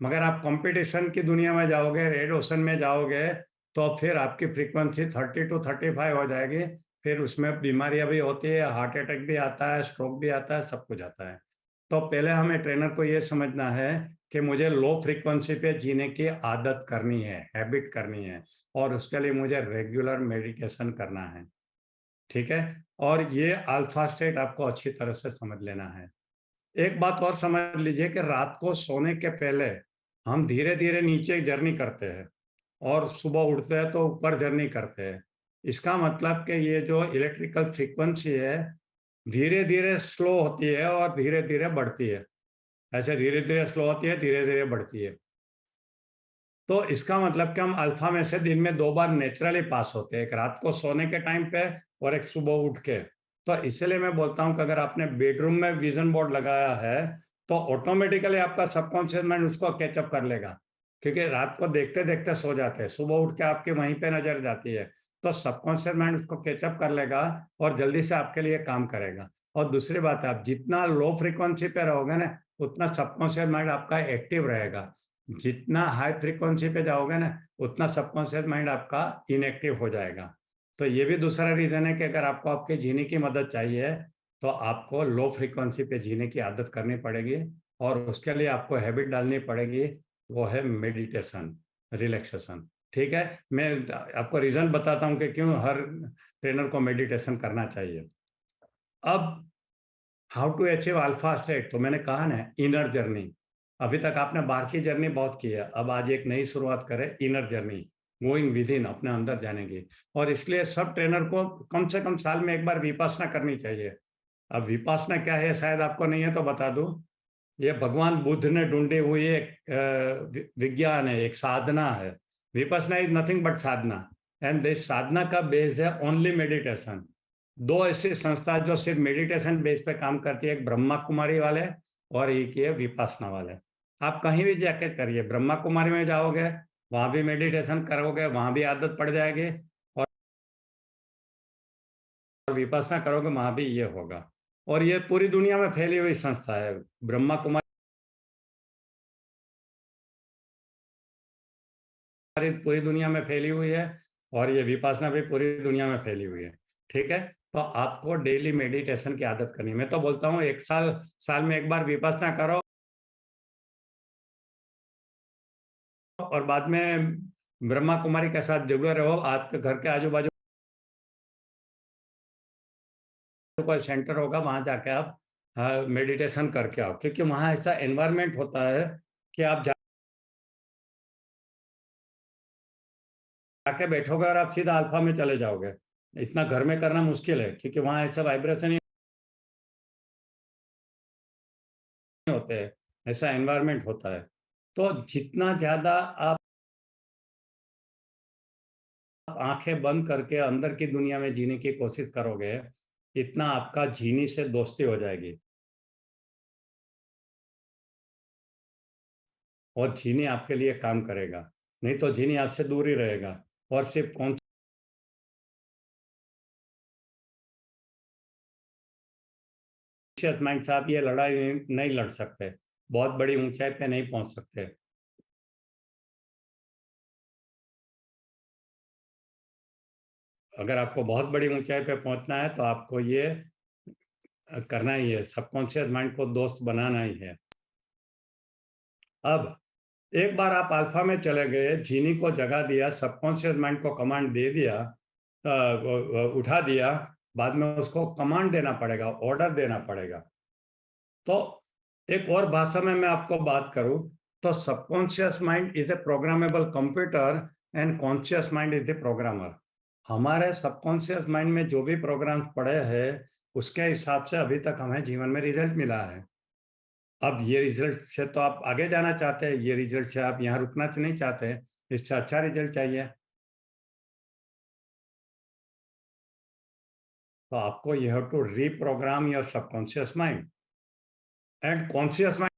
Speaker 1: मगर आप कंपटीशन की दुनिया में जाओगे, रेड ओशन में जाओगे, तो फिर आपकी फ्रीक्वेंसी 30 to 35 हो जाएगी। फिर उसमें बीमारियां भी होती है, हार्ट अटैक भी आता है, स्ट्रोक भी आता है, सब कुछ आता है। तो पहले हमें ट्रेनर को ये समझना है कि मुझे लो फ्रीक्वेंसी पे जीने की आदत करनी है, हैबिट करनी है, और उसके लिए मुझे रेगुलर मेडिटेशन करना है। ठीक है, और ये अल्फा स्टेट आपको अच्छी तरह से समझ लेना है। एक बात और समझ लीजिए कि रात को सोने के पहले हम धीरे धीरे नीचे जर्नी करते हैं, और सुबह उठते हैं तो ऊपर जर्नी करते हैं। इसका मतलब कि ये जो इलेक्ट्रिकल फ्रीक्वेंसी है धीरे धीरे स्लो होती है और धीरे धीरे बढ़ती है। ऐसे धीरे धीरे स्लो होती है, धीरे धीरे बढ़ती है। तो इसका मतलब कि हम अल्फा में से दिन में 2 बार नेचुरली पास होते हैं, एक रात को सोने के टाइम पे और एक सुबह उठ के। तो इसलिए मैं बोलता हूँ कि अगर आपने बेडरूम में विजन बोर्ड लगाया है तो ऑटोमेटिकली आपका सबकॉन्शियस माइंड उसको कैचअप कर लेगा, क्योंकि रात को देखते देखते सो जाते हैं, सुबह उठ के आपके वहीं पे नजर जाती है, तो सबकॉन्शियस माइंड उसको कैचअप कर लेगा और जल्दी से आपके लिए काम करेगा। और दूसरी बात है, आप जितना लो फ्रीक्वेंसी पे रहोगे ना, उतना सबकॉन्शियस माइंड आपका एक्टिव रहेगा। जितना हाई फ्रीक्वेंसी पे जाओगे ना उतना सबकॉन्शियस माइंड आपका इनएक्टिव हो जाएगा। तो ये भी दूसरा रीजन है कि अगर आपको आपके जीने की मदद चाहिए तो आपको लो फ्रीक्वेंसी पे जीने की आदत करनी पड़ेगी, और उसके लिए आपको हैबिट डालनी पड़ेगी, वो है मेडिटेशन, रिलैक्सेशन। ठीक है, मैं आपको रीजन बताता हूँ कि क्यों हर ट्रेनर को मेडिटेशन करना चाहिए। अब how to achieve alpha state, तो मैंने कहा ना इनर जर्नी। अभी तक आपने बाहर की जर्नी बहुत की है, अब आज एक नई शुरुआत करें, inner journey, going with in, अपने अंदर जाने की। और इसलिए सब ट्रेनर को कम से कम साल में एक बार विपासना करनी चाहिए। अब विपासना क्या है शायद आपको नहीं है तो बता दूं, ये भगवान बुद्ध ने ढूंढी हुई एक विज्ञान है, एक साधना है। विपसना इज नथिंग बट साधना, एंड दिस साधना का बेस है ओनली मेडिटेशन। दो ऐसी संस्था जो सिर्फ मेडिटेशन बेस पे काम करती है, एक ब्रह्मा कुमारी वाले और एक ये विपासना वाले। आप कहीं भी जाके करिए, ब्रह्मा कुमारी में जाओगे वहां भी मेडिटेशन करोगे, वहां भी आदत पड़ जाएगी, और विपासना करोगे वहां भी ये होगा। और ये पूरी दुनिया में फैली हुई संस्था है ब्रह्मा कुमारी, पूरी दुनिया में फैली हुई है, और ये विपासना भी पूरी दुनिया में फैली हुई है। ठीक है, तो आपको डेली मेडिटेशन की आदत करनी है। मैं तो बोलता हूँ एक साल में एक बार विपासना करो, और बाद में ब्रह्मा कुमारी के साथ जुड़े रहो। आपके घर के आजू बाजू कोई सेंटर होगा, वहां जाके आप मेडिटेशन करके आओ, क्योंकि वहां ऐसा एनवायरनमेंट होता है कि आप जाके बैठोगे और आप सीधा अल्फा में चले जाओगे। इतना घर में करना मुश्किल है, क्योंकि वहां ऐसा वाइब्रेशन ही होते हैं, ऐसा एनवायरनमेंट होता है। तो जितना ज्यादा आप आंखें बंद करके अंदर की दुनिया में जीने की कोशिश करोगे, इतना आपका जीनी से दोस्ती हो जाएगी, और जीनी आपके लिए काम करेगा। नहीं तो जीनी आपसे दूर ही रहेगा, और सिर्फ कौन माइंड से आप ये लड़ाई नहीं लड़ सकते, बहुत बड़ी ऊंचाई पे नहीं पहुंच सकते। अगर आपको बहुत बड़ी ऊंचाई पे पहुंचना है तो आपको ये करना ही है, सबकॉन्शियस माइंड को दोस्त बनाना ही है। अब एक बार आप अल्फा में चले गए, जीनी को जगा दिया, सबकॉन्शियस माइंड को कमांड दे दिया, उठा दिया, बाद में उसको कमांड देना पड़ेगा, ऑर्डर देना पड़ेगा। तो एक और भाषा में मैं आपको बात करूं तो subconscious mind is a programmable computer and conscious mind is the programmer. हमारे सबकॉन्शियस माइंड में जो भी प्रोग्राम पड़े हैं उसके हिसाब से अभी तक हमें जीवन में रिजल्ट मिला है। अब ये रिजल्ट से तो आप आगे जाना चाहते हैं, ये रिजल्ट से आप यहाँ रुकना नहीं चाहते, इससे अच्छा रिजल्ट चाहिए, तो आपको you have to reprogram your subconscious mind and conscious mind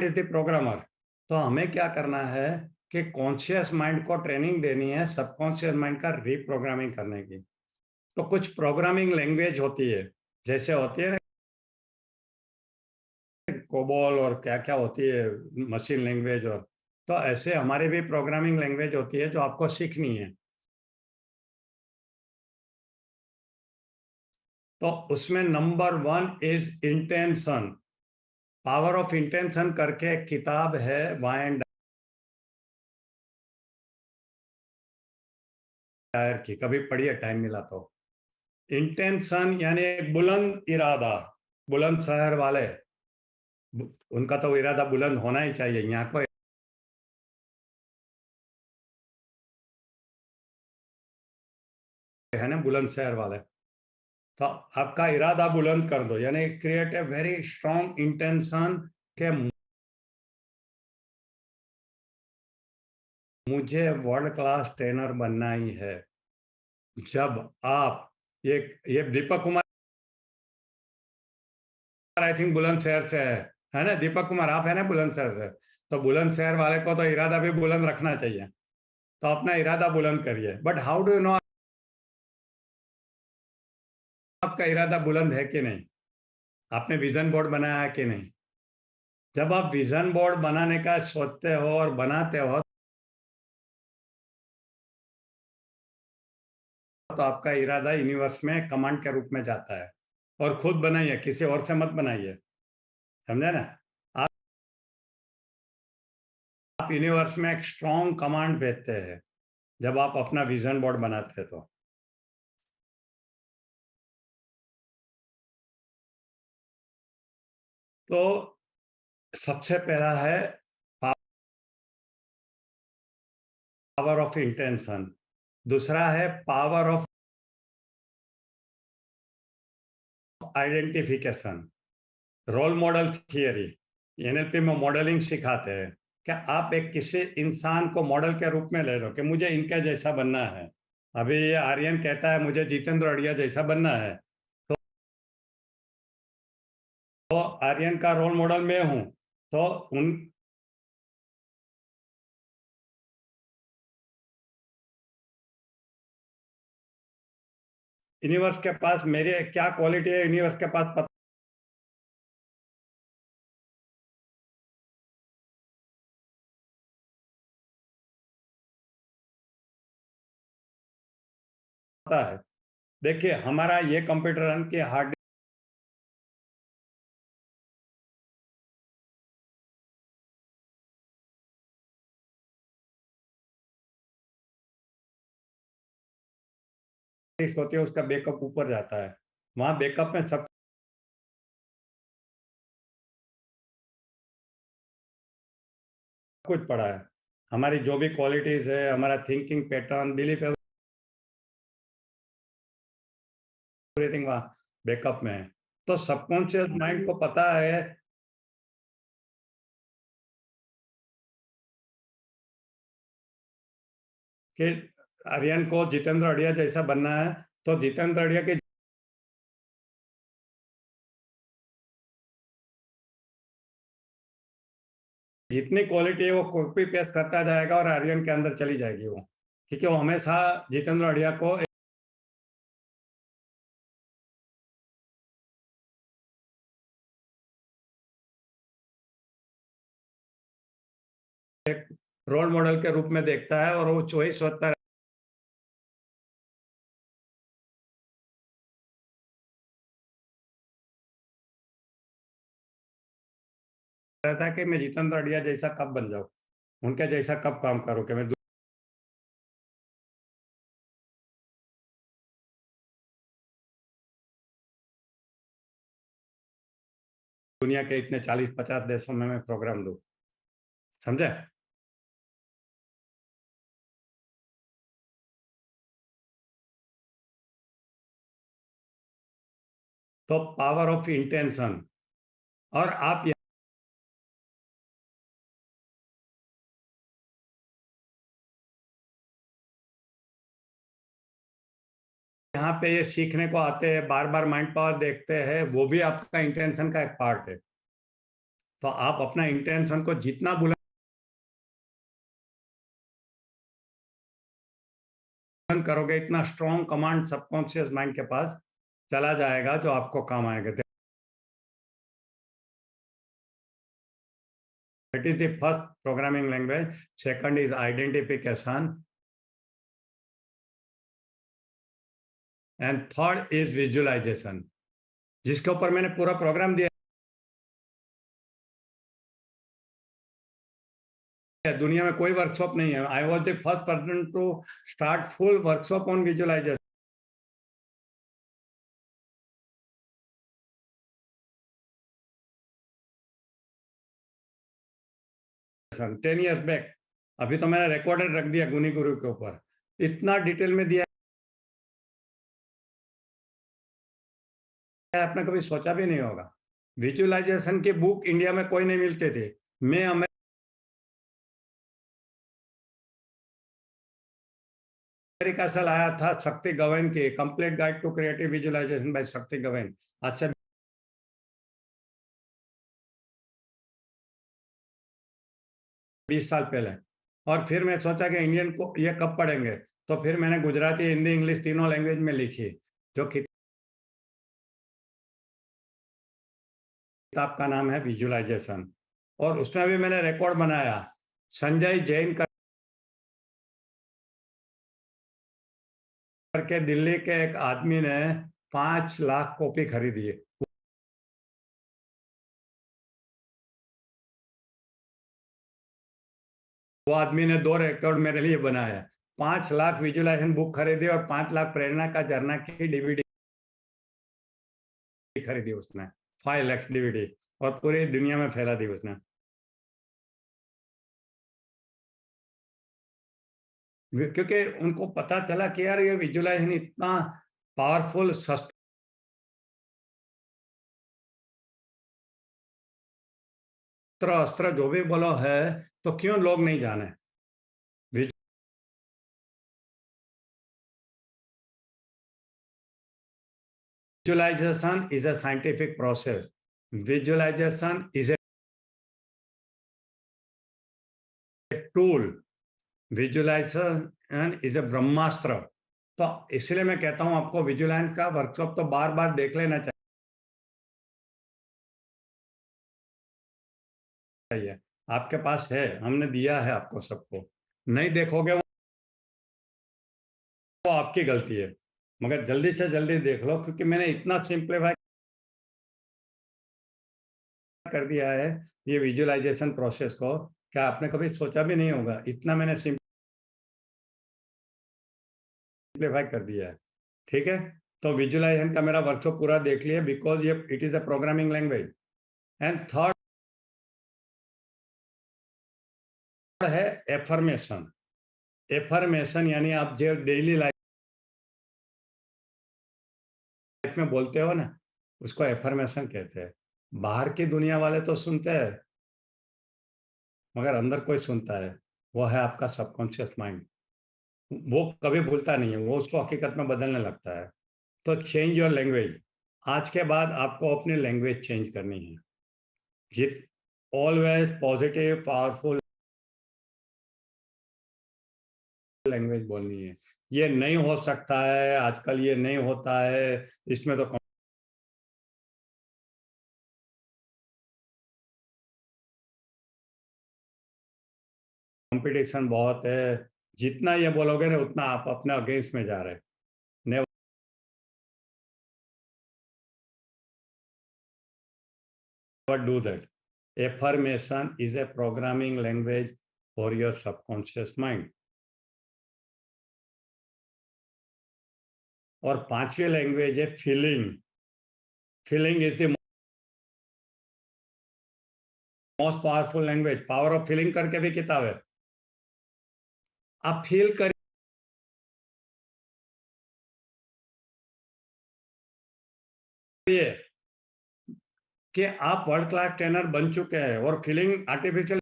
Speaker 1: is the programmer. तो हमें क्या करना है कि कॉन्शियस माइंड को ट्रेनिंग देनी है सबकॉन्शियस माइंड का रीप्रोग्रामिंग करने की। तो कुछ प्रोग्रामिंग लैंग्वेज होती है, जैसे होती है ना कोबोल और क्या क्या होती है मशीन लैंग्वेज, और तो ऐसे हमारी भी प्रोग्रामिंग लैंग्वेज होती है जो आपको सीखनी है। तो उसमें number 1 is intention. Power of intention करके एक किताब है वायन डायर की, कभी पढ़िए टाइम मिला तो। इंटेंशन यानी एक बुलंद इरादा, बुलंद शहर वाले, उनका तो इरादा बुलंद होना ही चाहिए। यहाँ को है ना बुलंद शहर वाले, तो आपका इरादा बुलंद कर दो, यानी create a very strong intention के मुझे वर्ल्ड क्लास ट्रेनर बनना ही है। जब आप ये दीपक कुमार आई थिंक बुलंदशहर से है ना, दीपक कुमार आप है ना बुलंदशहर से, तो बुलंदशहर वाले को तो इरादा भी बुलंद रखना चाहिए, तो अपना इरादा बुलंद करिए। But how do you know आपका इरादा बुलंद है कि नहीं? आपने विजन बोर्ड बनाया है कि नहीं? जब आप विजन बोर्ड बनाने का सोचते हो और बनाते हो तो आपका इरादा यूनिवर्स में कमांड के रूप में जाता है। और खुद बनाइए, किसी और से मत बनाइए, समझे ना? आप यूनिवर्स में एक स्ट्रॉन्ग कमांड भेजते हैं जब आप अपना विजन बोर्ड बनाते हैं। तो सबसे पहला है पावर ऑफ इंटेंशन, दूसरा है power of identification, role model theory. NLP में मॉडलिंग सिखाते हैं कि आप एक किसी इंसान को मॉडल के रूप में ले लो कि मुझे इनके जैसा बनना है। अभी ये आर्यन कहता है मुझे जितेंद्र अड़िया जैसा बनना है, तो आर्यन का रोल मॉडल मैं हूं, तो उन यूनिवर्स के पास मेरे क्या क्वालिटी है, यूनिवर्स के पास पता है। देखिए हमारा ये कंप्यूटर रन की हार्ड डिस्क होती है, उसका बैकअप ऊपर जाता है, वहां बैकअप में सब कुछ पड़ा है। हमारी जो भी क्वालिटीज है, हमारा थिंकिंग पैटर्न, बिलीफ, एवरीथिंग वहां बैकअप में है। तो सबकॉन्शियस माइंड को पता है कि आर्यन को जितेंद्र अड़िया जैसा बनना है, तो जितेंद्र अड़िया की जितनी क्वालिटी है वो कॉपी पेस्ट करता जाएगा और आर्यन के अंदर चली जाएगी वो, क्योंकि वो हमेशा जितेंद्र अड़िया को एक रोल मॉडल के रूप में देखता है और वो वही सोचता रहता है कि मैं जितेंद्र अड़िया जैसा कब बन जाऊं, उनके जैसा कब काम करूं कि मैं दुनिया के इतने 40-50 देशों में मैं प्रोग्राम दूं, समझे? तो पावर ऑफ इंटेंशन। और आप यहाँ पे ये सीखने को आते हैं, बार बार माइंड पावर देखते हैं, वो भी आपका इंटेंशन का एक पार्ट है। तो आप अपना इंटेंशन को जितना बुलंद करोगे, इतना स्ट्रॉन्ग कमांड सबकॉन्शियस माइंड के पास चला जाएगा जो आपको काम आएगा। That is the first programming language. Second is identification. And third is visualization. जिसके ऊपर मैंने पूरा प्रोग्राम दिया है, दुनिया में कोई वर्कशॉप नहीं है। I was the first person to start full workshop on visualisation. Ten 10 years back. अभी तो मैंने रिकॉर्डेड रख दिया गुनी गुरु के ऊपर, इतना डिटेल में दिया है, आपने कभी सोचा भी नहीं होगा। विजुअलाइजेशन की बुक इंडिया में कोई नहीं मिलते थे। मैं अमेरिका से लाया था शक्ति गवैन की complete guide to creative visualisation by Shakti Gawain, आज से 20 साल पहले। और फिर मैं सोचा कि इंडियन को ये कब पढ़ेंगे, तो फिर मैंने गुजराती, हिंदी, इंग्लिश तीनों लैंग्वेज में लिखी, जो किताब का नाम है विजुअलाइजेशन, और उसमें भी मैंने रिकॉर्ड बनाया। संजय जैन करके दिल्ली के एक आदमी ने 5 लाख कॉपी खरीदी है। वो आदमी ने 2 रिकॉर्ड मेरे लिए बनाया। 5 लाख विजुअलाइजेशन बुक खरीदी और 5 लाख प्रेरणा का झरना की डीवीडी खरीदी उसने, 5 लाख डीवीडी, और पूरी दुनिया में फैला दी उसने। क्योंकि उनको पता चला कि यार ये विजुअलाइजेशन इतना पावरफुल, शस्त्र अस्त्र जो भी बोलो है, तो क्यों लोग नहीं जाने। Visualization is a scientific process. Visualization is a tool. Visualization is a ब्रह्मास्त्र। तो इसलिए मैं कहता हूं आपको विजुअलाइजेशन का वर्कशॉप तो बार बार देख लेना चाहिए। आपके पास है, हमने दिया है आपको सबको। नहीं देखोगे वो आपकी गलती है, मगर जल्दी से जल्दी देख लो, क्योंकि मैंने इतना सिंप्लीफाई कर दिया है ये विजुअलाइजेशन प्रोसेस को, क्या आपने कभी सोचा भी नहीं होगा। इतना मैंने सिंप्लीफाई कर दिया है। ठीक है, तो विजुअलाइजेशन का मेरा वर्कशॉप पूरा देख लिया, बिकॉज ये it is a programming language. And third है एफर्मेशन। एफर्मेशन यानी आप जो डेली लाइफ में बोलते हो ना, उसको एफर्मेशन कहते हैं। बाहर की दुनिया वाले तो सुनते हैं, मगर अंदर कोई सुनता है, वो है आपका सबकॉन्शियस माइंड। वो कभी भूलता नहीं है, वो उसको हकीकत में बदलने लगता है। तो चेंज योर लैंग्वेज। आज के बाद आपको अपनी लैंग्वेज चेंज करनी है। जित ऑलवेज पॉजिटिव पावरफुल लैंग्वेज बोलनी है। ये नहीं हो सकता है, आजकल ये नहीं होता है, इसमें तो कंपटीशन बहुत है। जितना ये बोलोगे ना, उतना आप अपने अगेंस्ट में जा रहे हैं। Never do that. Affirmation is a programming language for your subconscious mind. और 5वीं लैंग्वेज है feeling. Feeling is the most powerful language. Power of feeling करके भी किताब है। आप फील करिए कि आप वर्ल्ड क्लास ट्रेनर बन चुके हैं, और फीलिंग आर्टिफिशियल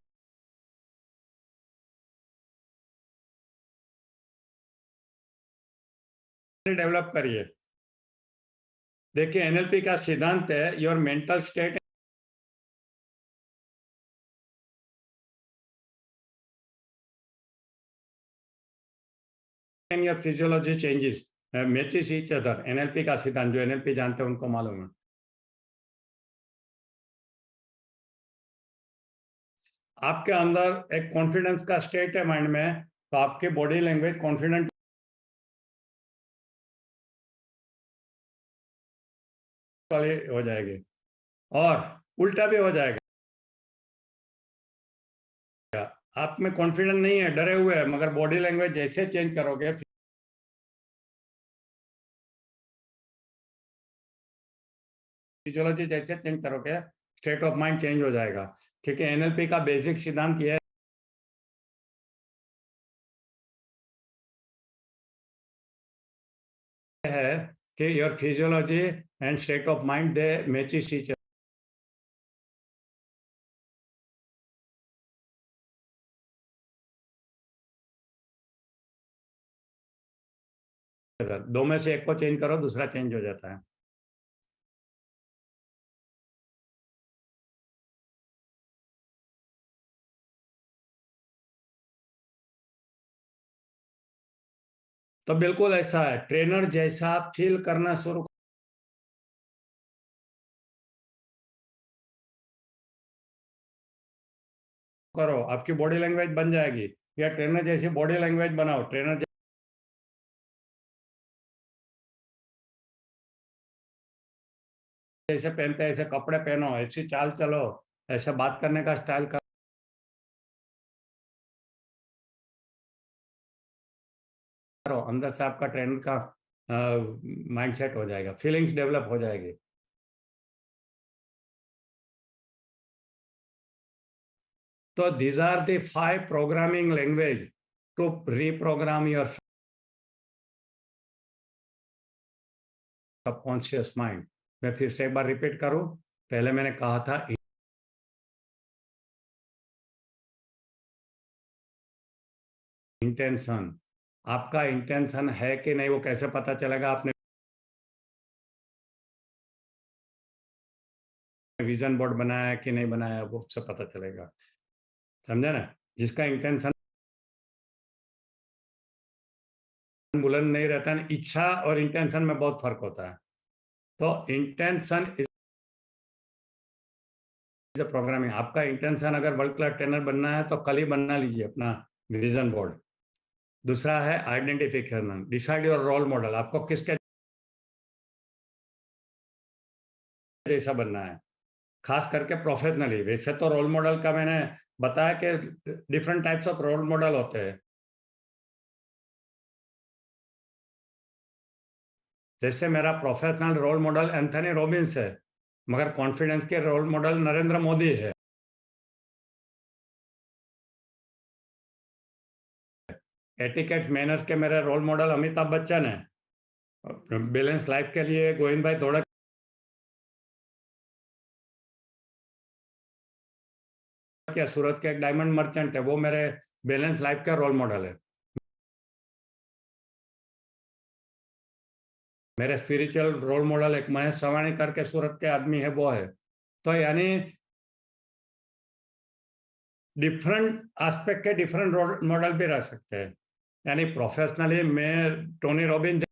Speaker 1: डेवलप करिए। देखिए, एनएलपी का सिद्धांत है your mental state and your physiology changes matches each other. NLP का सिद्धांत, जो एनएलपी जानते हैं उनको मालूम है। आपके अंदर एक कॉन्फिडेंस का स्टेट है माइंड में, तो आपकी बॉडी लैंग्वेज कॉन्फिडेंट वाली हो जाएगी, और उल्टा भी हो जाएगा। आप में कॉन्फिडेंस नहीं है, डरे हुए हैं, मगर बॉडी लैंग्वेज जैसे चेंज करोगे, फिजियोलॉजी जैसे चेंज करोगे, स्टेट ऑफ माइंड चेंज हो जाएगा। क्योंकि एनएलपी का बेसिक सिद्धांत यह है कि your physiology and state of mind they matches each other. दो में से एक को चेंज करो, दूसरा चेंज हो जाता है। तो बिल्कुल ऐसा है, ट्रेनर जैसा फील करना शुरू करो, आपकी बॉडी लैंग्वेज बन जाएगी, या ट्रेनर जैसी बॉडी लैंग्वेज बनाओ, ट्रेनर जैसे पहनते हैं ऐसे कपड़े पहनो, ऐसी चाल चलो, ऐसे बात करने का स्टाइल करो, अंदर से आपका ट्रेनर का माइंडसेट हो जाएगा, फीलिंग्स डेवलप हो जाएगी। तो these are the 5 programming language to reprogram your subconscious mind. मैं फिर से एक बार रिपीट करूं, पहले मैंने कहा था इंटेंशन, आपका इंटेंशन है कि नहीं वो कैसे पता चलेगा? आपने विजन बोर्ड बनाया है कि नहीं बनाया, वो उससे पता चलेगा, समझे ना? जिसका इंटेंशन बुलंद नहीं रहता है, इच्छा और इंटेंशन में बहुत फर्क होता है। तो इंटेंशन इज प्रोग्रामिंग। आपका इंटेंशन अगर वर्ल्ड क्लास ट्रेनर बनना है तो कल ही बना लीजिए अपना विजन बोर्ड। दूसरा है identification, decide your role model, आपको किसके जैसा बनना है, खास करके प्रोफेशनली। वैसे तो रोल मॉडल का मैंने बताया कि different types of role model होते हैं। जैसे मेरा professional role model Anthony Robbins है, मगर कॉन्फिडेंस के रोल मॉडल नरेंद्र मोदी है। एटिकेट मैनर्स के मेरे रोल मॉडल अमिताभ बच्चन है। बैलेंस लाइफ के लिए गोविंद भाई थोड़ा क्या, सूरत के एक डायमंड मर्चेंट है, वो मेरे बैलेंस लाइफ का रोल मॉडल है। मेरे स्पिरिचुअल रोल मॉडल एक महेश सवानी करके सूरत के आदमी है, वो है। तो यानी डिफरेंट एस्पेक्ट के डिफरेंट रोल मॉडल भी रह सकते हैं। यानी प्रोफेशनली मैं टोनी रॉबिन्स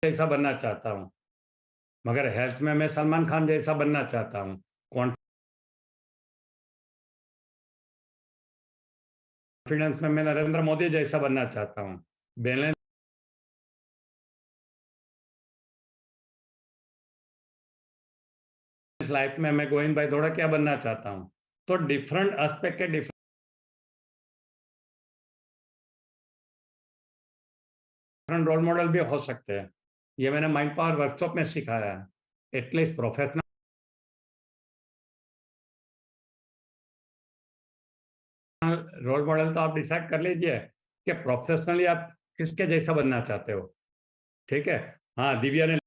Speaker 1: जैसा बनना चाहता हूँ, मगर हेल्थ में मैं सलमान खान जैसा बनना चाहता हूँ। कॉन्फिडेंस में मैं नरेंद्र मोदी जैसा बनना चाहता हूँ। बैलेंस लाइफ में मैं गोविंद भाई थोड़ा क्या बनना चाहता हूँ। तो डिफरेंट एस्पेक्ट के डिफरेंट रोल मॉडल भी हो सकते हैं। ये मैंने माइंड पावर वर्कशॉप में सिखाया है। एटलीस्ट प्रोफेशनल रोल मॉडल तो आप डिसाइड कर लीजिए कि प्रोफेशनली आप किसके जैसा बनना चाहते हो। ठीक है, हाँ, दिव्या ने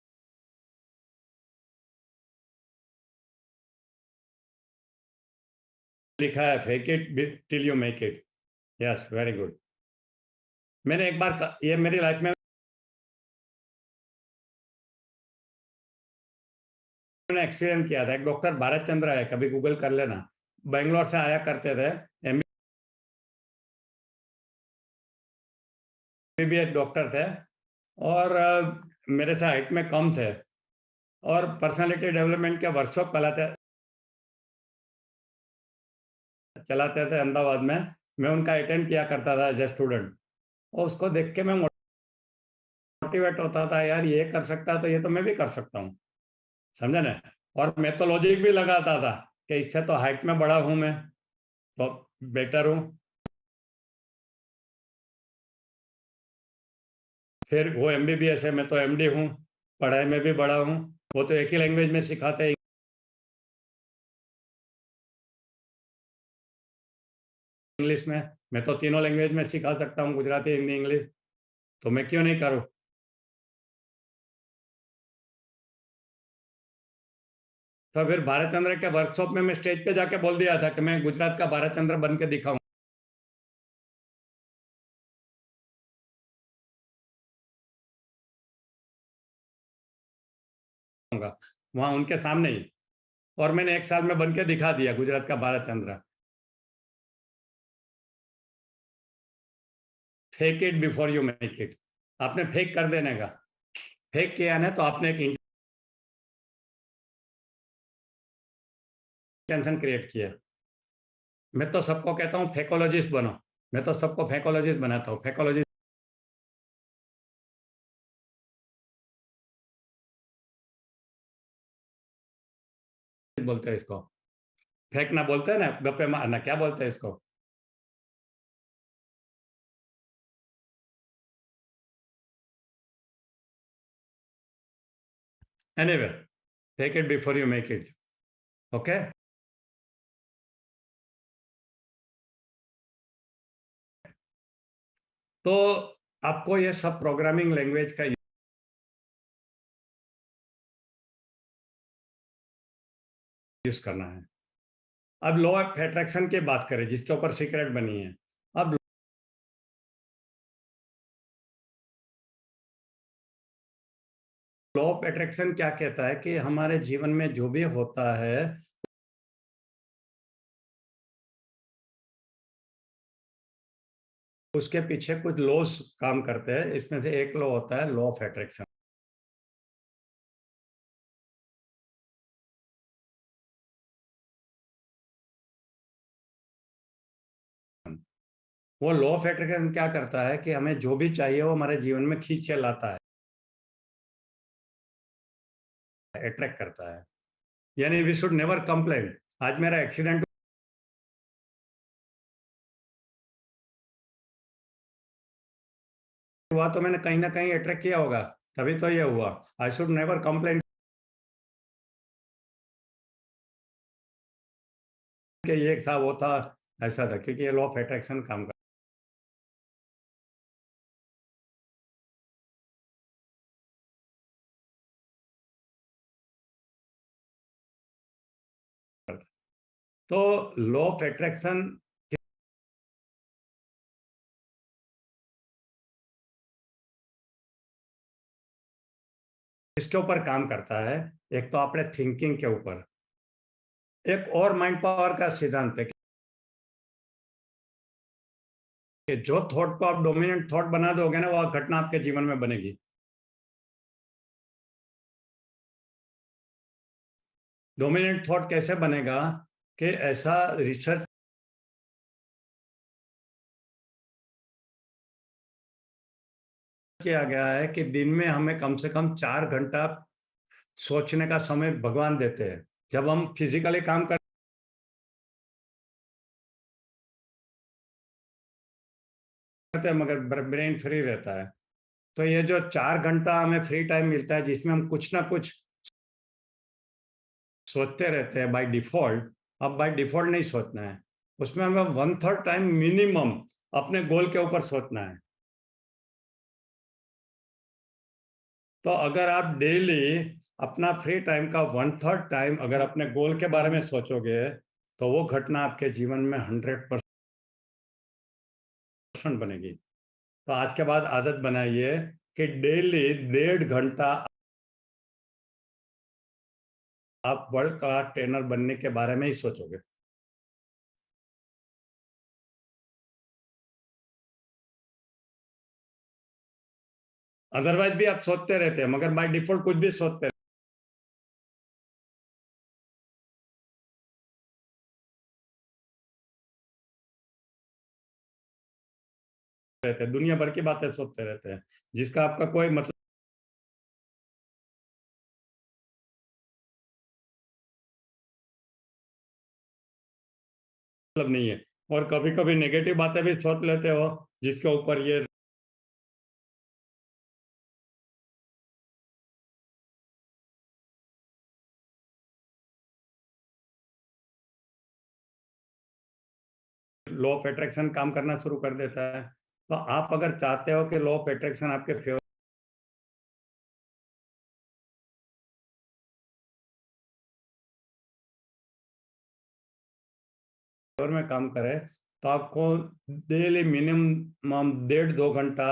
Speaker 1: लिखा है fake it till you make it. Yes, very good. मैंने एक बार ये मेरी लाइफ में एक्सपीरियंस किया था। एक डॉक्टर भारत चंद्र है, कभी गूगल कर लेना, बेंगलोर से आया करते थे, एमबीबीएस डॉक्टर थे, और मेरे से हाइट में कम थे, और पर्सनालिटी डेवलपमेंट के वर्कशॉप चलाते थे अहमदाबाद में। मैं उनका अटेंड किया करता था एज ए स्टूडेंट, और उसको देख के मैं मोटिवेट होता था, यार ये कर सकता है तो ये तो मैं भी कर सकता हूँ, समझे ना? और मैं तो लॉजिक भी लगाता था कि इससे तो हाइट में बड़ा हूं, मैं तो बेटर हूं। फिर वो एमबीबीएस है, मैं तो एमडी हूँ, पढ़ाई में भी बड़ा हूँ। वो तो एक ही लैंग्वेज में सिखाते हैं, इंग्लिश में। मैं तो तीनों लैंग्वेज में सिखा सकता हूँ, गुजराती, हिंदी, इंग्लिश, तो मैं क्यों नहीं करूँ? तो फिर भारत चंद्र के वर्कशॉप में मैं स्टेज पे जाके बोल दिया था कि मैं गुजरात का भारत चंद्र बन के दिखाऊंगा। वहां उनके सामने ही, और मैंने एक साल में बन के दिखा दिया गुजरात का Bharat Chandra. Fake it before you make it, आपने फेक कर देने का। फेक किया ना तो आपने एक इंटेंशन क्रिएट किया। मैं तो सबको कहता हूँ फेकोलॉजिस्ट बनो, मैं तो सबको फेकोलॉजिस्ट बनाता हूँ। फेकोलॉजिस्ट बोलते हैं इसको, फेंकना बोलते हैं ना, गप्पे मारना, क्या बोलते हैं इसको? Anyway, take it before you make it. Okay? तो आपको ये सब प्रोग्रामिंग लैंग्वेज का यूज करना है। अब लॉ ऑफ अट्रैक्शन की बात करें, जिसके ऊपर सीक्रेट बनी है। अब लॉ ऑफ अट्रैक्शन क्या कहता है कि हमारे जीवन में जो भी होता है उसके पीछे कुछ लॉस काम करते हैं। इसमें से एक लॉ होता है लॉ ऑफ अट्रैक्शन। वो लॉ ऑफ अट्रैक्शन क्या करता है कि हमें जो भी चाहिए वो हमारे जीवन में खींच के लाता है, अट्रैक्ट करता है। यानी वी शुड नेवर कंप्लेन। आज मेरा एक्सीडेंट हुआ तो मैंने कहीं ना कहीं अट्रैक्ट किया होगा, तभी तो ये हुआ। आई शुड नेवर कंप्लेन कि ये था वो था ऐसा था, क्योंकि ये लॉ ऑफ अट्रैक्शन काम करता है। तो लॉ ऑफ अट्रैक्शन इसके ऊपर काम करता है, एक तो अपने थिंकिंग के ऊपर। एक और माइंड पावर का सिद्धांत है कि जो थॉट को आप डोमिनेंट थॉट बना दोगे ना, वह घटना आपके जीवन में बनेगी। डोमिनेंट थॉट कैसे बनेगा कि ऐसा रिसर्च किया गया है कि दिन में हमें कम से कम 4 घंटा सोचने का समय भगवान देते हैं। जब हम फिजिकली काम करते हैं मगर ब्रेन फ्री रहता है, तो ये जो 4 घंटा हमें फ्री टाइम मिलता है जिसमें हम कुछ ना कुछ सोचते रहते हैं बाय डिफॉल्ट। अब बाय डिफॉल्ट नहीं सोचना है, उसमें हमें 1/3 टाइम मिनिमम अपने गोल के ऊपर सोचना है। तो अगर आप डेली अपना फ्री टाइम का 1/3 टाइम अगर अपने गोल के बारे में सोचोगे तो वो घटना आपके जीवन में 100% बनेगी। तो आज के बाद आदत बनाइए कि डेली 1.5 घंटा आप वर्ल्ड क्लास ट्रेनर बनने के बारे में ही सोचोगे। अदरवाइज भी आप सोचते रहते हैं, मगर बाय डिफॉल्ट कुछ भी सोचते रहते हैं, दुनिया भर की बातें सोचते रहते हैं जिसका आपका कोई मतलब नहीं है। और कभी कभी नेगेटिव बातें भी सोच लेते हो जिसके ऊपर ये लॉ ऑफ अट्रैक्शन काम करना शुरू कर देता है। तो आप अगर चाहते हो कि लॉ ऑफ अट्रैक्शन आपके फेवर में काम करे तो आपको डेली मिनिमम 1.5-2 घंटा